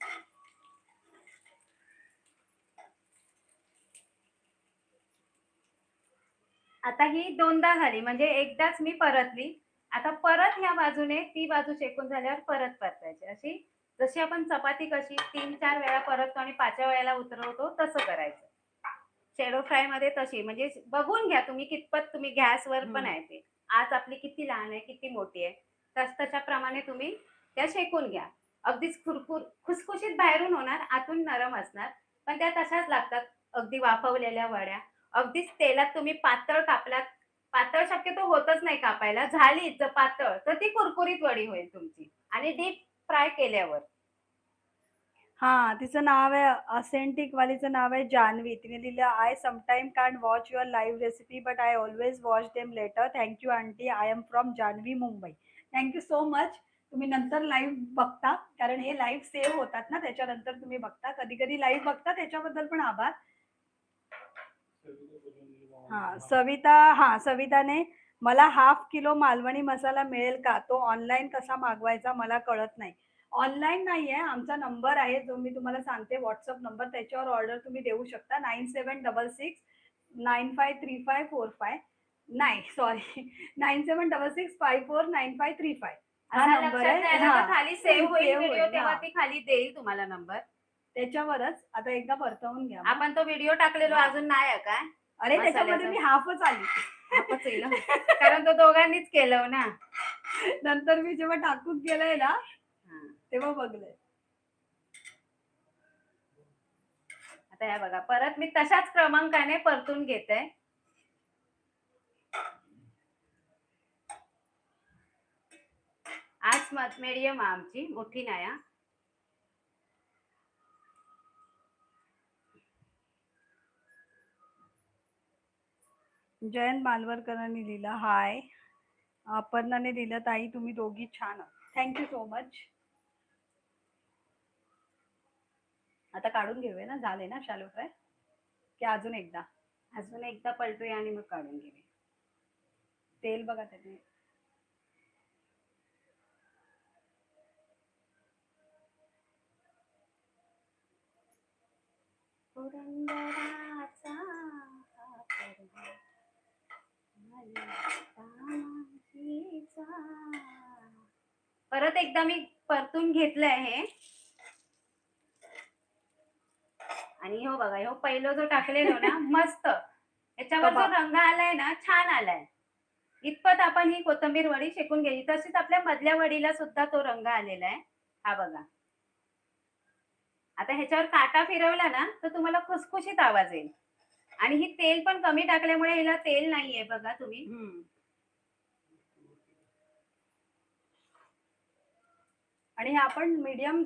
आता ही दोनदा झाली म्हणजे एकदाच मी परतली. आता परत ह्या बाजूने ती बाजू शेकून झाल्यावर परत परतायची. अशी जशी आपण चपाती कशी 3-4 वेळा परततो आणि 5व्या वेळेला उतरवतो तसं करायचं. शॅलो फ्रायमध्ये तशी म्हणजे बघून घ्या तुम्ही कितपत तुम्ही गॅसवर पण आहे ते. आज आपली किती लहान आहे, किती मोठी आहे. तशाप्रमाणे तुम्ही त्या शेकून घ्या. अगदीच खुसखुशीत बाहेरून होणार, आतून नरम असणार. पण त्या तशाच लागतात अगदी वाफवलेल्या वड्या. अगदीच तेलात तुम्ही पातळ कापलात, पातळ शक्यतो होतच नाही कापायला. झालीच जर पातळ, तर ती कुरकुरीत वडी होईल तुमची आणि डीप फ्राय केल्यावर. हा तिचं नाव आहे, असेंटिक वालीचं नाव आहे जान्हवी. तिने लिहिलं, I sometime can't watch your live recipe but I always watch them later. Thank you aunty, I am from Janhavi, Mumbai. Thank you so much. तुम्ही नंतर लाईव्ह बघता, कारण हे लाईव्ह सेव्ह होतात ना, त्याच्यानंतर तुम्ही बघता. कधी कधी लाईव्ह बघता, त्याच्याबद्दल पण आभार. सविताने, मला ½ किलो मालवणी मसाला मिळेल का? तो ऑनलाईन कसा मागवायचा मला कळत नाही. ऑनलाईन नाहीये, आमचा नंबर आहे जो मी तुम्हाला सांगते, व्हॉट्सअप नंबर, त्याच्यावर ऑर्डर तुम्ही देऊ शकता. 9766953545. नाही सॉरी 9766549535 हा आता नंबर लक्षात नाही आहे. आलं तर खाली सेव्ह होईल Save व्हिडिओ होईल, तेव्हा हा. ती खाली देईल तुम्हाला नंबर. त्याच्यावरच आता एकदा परतवून घ्या मग. आपण तो व्हिडिओ टाकलेलो अजून नाही आहे काय? अरे त्याच्यामध्ये मी हाफच आली. हाफच येईल हं. कारण तो दोघांनीच केलं ना. नंतर मी जेव्हा टाकून गेलंय ना हां. तेव्हा बघलंय. आता या बघा परत मी तशाच क्रमांकाने परतून घेते. आज मीडियम आमची मोठी नाही हा. जयंत मालवरकरांनी लिहिलं, हाय. अपर्णाने लिहिलं, ताई तुम्ही दोघी छान आहात. Thank you so much. आता काढून घेऊया ना, झाले ना शॅलो फ्राय, की अजून एकदा? अजून एकदा पलटूया आणि मग काढून घेऊया. तेल बघा त्याने. पुरंदराचा हा परवा कामाचीचा. परत एकदा मी परतून घेतलंय हे. आणि हो बघा, हो पहिलं जो टाकलेलो ना मस्त, याच्यावर जो रंग आलाय ना छान आलाय. इतपत आपण ही कोथिंबीर वडी शेकून घ्यायची. तशीच आपल्या मधल्या वडीला सुद्धा तो रंग आलेला आहे. हा बघा. आता ह्याच्यावर काटा फिरवला ना तर तुम्हाला खुसखुशीत आवाज येईल आणि ही तेल पण कमी टाकल्यामुळे हिला तेल नाहीये बघा तुम्ही. आणि हे आपण मीडियम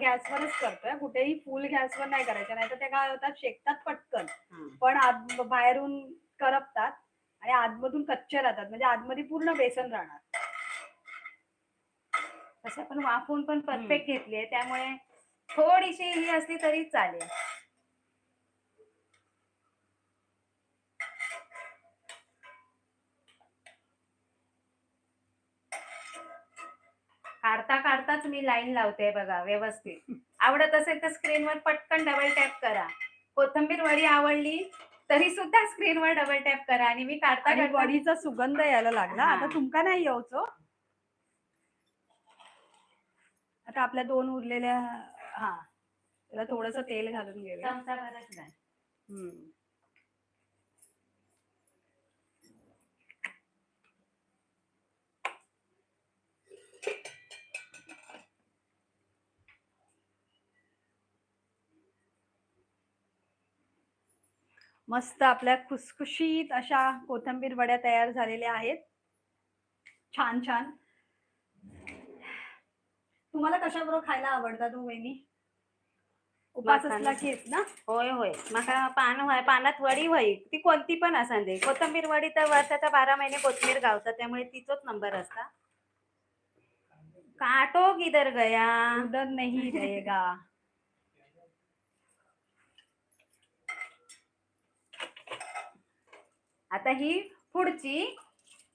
गॅसवरच करतोय, कुठेही फुल गॅसवर नाही करायचं, नाही तर ते काय होतात शेकतात पटकन पण बाहेरून करपतात आणि आतमधून कच्चे राहतात, म्हणजे आतमध्ये पूर्ण बेसन राहणार. तसं पण वाफवून पण परफेक्ट घेतलीये, त्यामुळे थोडीशी ही असली तरी चालेल. काढता काढताच मी लाईन लावते बघा व्यवस्थित. आवडत असेल तर स्क्रीनवर पटकन डबल टॅप करा. कोथिंबीर वडी आवडली तरी सुद्धा स्क्रीनवर डबल टॅप करा. आणि मी काढता आणि वडीचा सुगंध यायला लागला. आता तुमका नाही यायचो. आता आपल्या 2 उरलेल्या त्याला थोडस तेल घालून घेऊया. चमचा भरच नाही. मस्त आपल्या खुसखुशीत अशा कोथिंबीर वड्या तयार झालेल्या आहेत. छान छान. तुम्हाला कशाबरोबर खायला आवडतात वहिनी? उपास असला कीच ना? होय होय. माका पानात वडी होई ती कोणती पण असा दे. कोथिंबीर वडी तर वर्षाच्या 12 महिने कोथिंबीर गावतात, त्यामुळे तिचोच नंबर असता. काटो किधर गया? उधर नहीं रहेगा. आता ही पुढची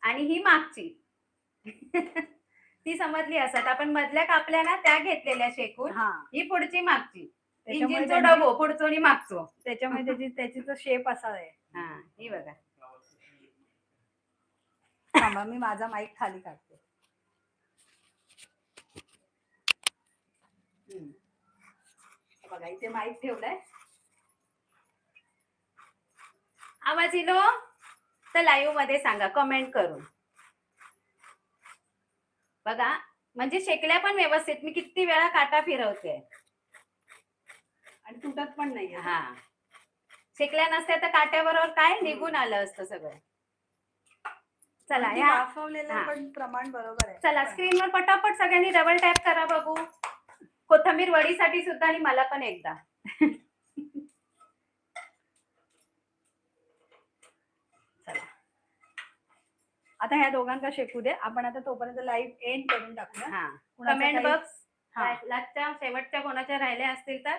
आणि ही मागची. ती समजली असत. आपण मधल्या कापल्या ना त्या घेतलेल्या शेकून. ही पुढची मागची. इंजिनचो डबो पुढचो आणि मागचो. त्याच्यामुळे त्याची शेप असा आहे. ही बघा. थांबा मी माझा माईक खाली काढते. बघा इथे माईक ठेवलाय. आवाज इलो तर लाईव्ह मध्ये सांगा कमेंट करून. बघा म्हणजे शेकल्या पण व्यवस्थित. मी किती वेळा काटा फिरवते आणि तुटत पण नाही. शेकल्या नसत्या तर काट्याबरोबर काय निघून आलं असतं सगळं. चला ह्या वाफवलेलं पण प्रमाण बरोबर आहे. चला स्क्रीनवर पटापट सगळ्यांनी डबल टॅप करा बघू. कोथिंबीर वडीसाठी सुद्धा आणि मला पण एकदा. चला आता ह्या दोघांका शेकू दे. आपण आता तोपर्यंत लाईव्ह एंड करून टाकूया. कमेंट बॉक्स लास्टच्या शेवटच्या कोणाच्या राहिल्या असतील तर.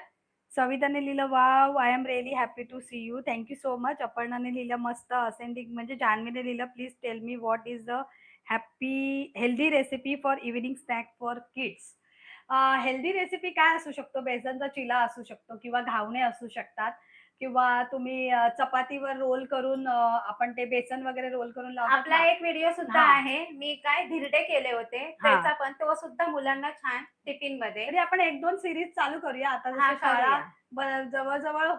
सविताने लिहिलं wow I am really happy to see you. Thank you so much. अपर्णाने लिहिलं मस्त. असेंडिंग म्हणजे जान्हवीने लिहिलं please tell me what is the healthy recipe for evening snack for kids. Healthy recipe काय असू शकतो? बेसनचा चिला असू शकतो किंवा घावणे असू शकतात किंवा तुम्ही चपातीवर रोल करून आपण ते बेसन वगैरे रोल करून लावतो. आपला एक व्हिडिओ सुद्धा आहे. मी काय धिरडे केले होते त्याचा पण तो सुद्धा मुलांना छान टिफिन मध्ये. तरी आपण 1-2 सिरीज चालू करूया. आता शाळा जवळजवळ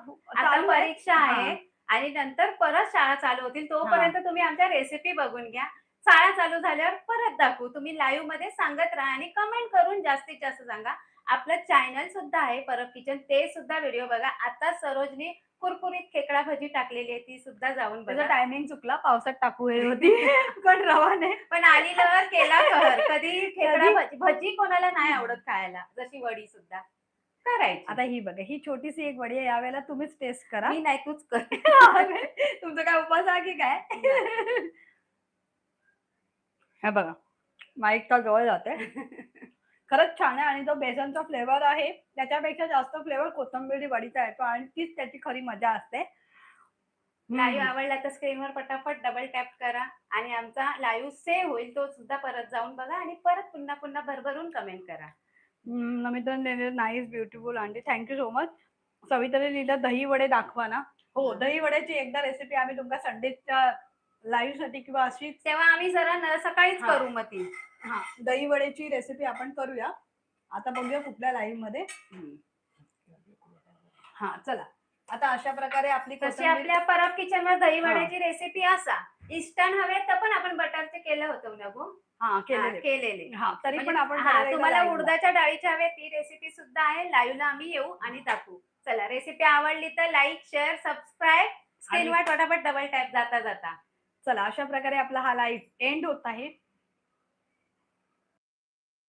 परीक्षा आहे आणि नंतर परत शाळा चालू होतील. तोपर्यंत तुम्ही आमच्या रेसिपी बघून घ्या. शाळा चालू झाल्यावर परत दाखवू. तुम्ही लाईव्ह मध्ये सांगत राहा आणि कमेंट करून जास्तीत जास्त सांगा. आपलं चॅनल सुद्धा आहे परब किचन, ते सुद्धा व्हिडिओ बघा. आता सरोजनी कुरकुरीत खेकडा भजी टाकलेली आहे, ती सुद्धा जाऊन बघा. टायमिंग चुकला. पावसात टाकू होती पण रवाने पण आलीवर केला कहर. कधी खेकडा भजी कोणाला नाही आवडत खायला, जशी वडी सुद्धा करायची. आता ही बघा, ही छोटीशी एक वडी आहे. यावेळेला तुम्हीच टेस्ट करा. मी नाही, तूच कर. तुमचं काय उपास आहे की काय? हे बघा माईक तर जवळ जाते. खरंच छान आहे. आणि जो बेसनचा फ्लेवर आहे त्याच्यापेक्षा जास्त फ्लेवर कोथिंबीर वडीचा येतो आणि तीच त्याची खरी मजा असते. लाईव्ह आवडला तर स्क्रीनवर पटापट डबल टॅप करा आणि आमचा लाईव्ह सेव्ह होईल तो सुद्धा परत जाऊन बघा आणि परत पुन्हा पुन्हा भरभरून कमेंट करा. नमिताने लिहिलं nice beautiful aunty. Thank you so much. सविताने लिहिलं दही वडे दाखवा ना. हो, दही वड्याची एकदा रेसिपी आम्ही तुमका संडेच्या लाईव्ह साठी किंवा अशी तेव्हा आम्ही जरा सकाळीच करू. मग ती दही वड्याची रेसिपी आपण करूया. आता बघूया कुठल्या लाईव्ह मध्ये. चला आता अशा प्रकारे आपली आपल्या परब किचन वर दही वड्याची रेसिपी असा. इन्स्टंट हवे तर पण आपण बटरचे केलं होतं ना गो. केलेले. तरी पण आपण तुम्हाला उडदाच्या डाळीच्या हवे ती रेसिपी सुद्धा आहे. लाईव्हला आम्ही येऊ आणि दाखवू. चला रेसिपी आवडली तर लाईक शेअर सबस्क्राईब स्क्रीनवर फटाफट डबल टॅप जाता जाता. चला अशा प्रकारे आपला हा लाईव्ह एंड होत आहे.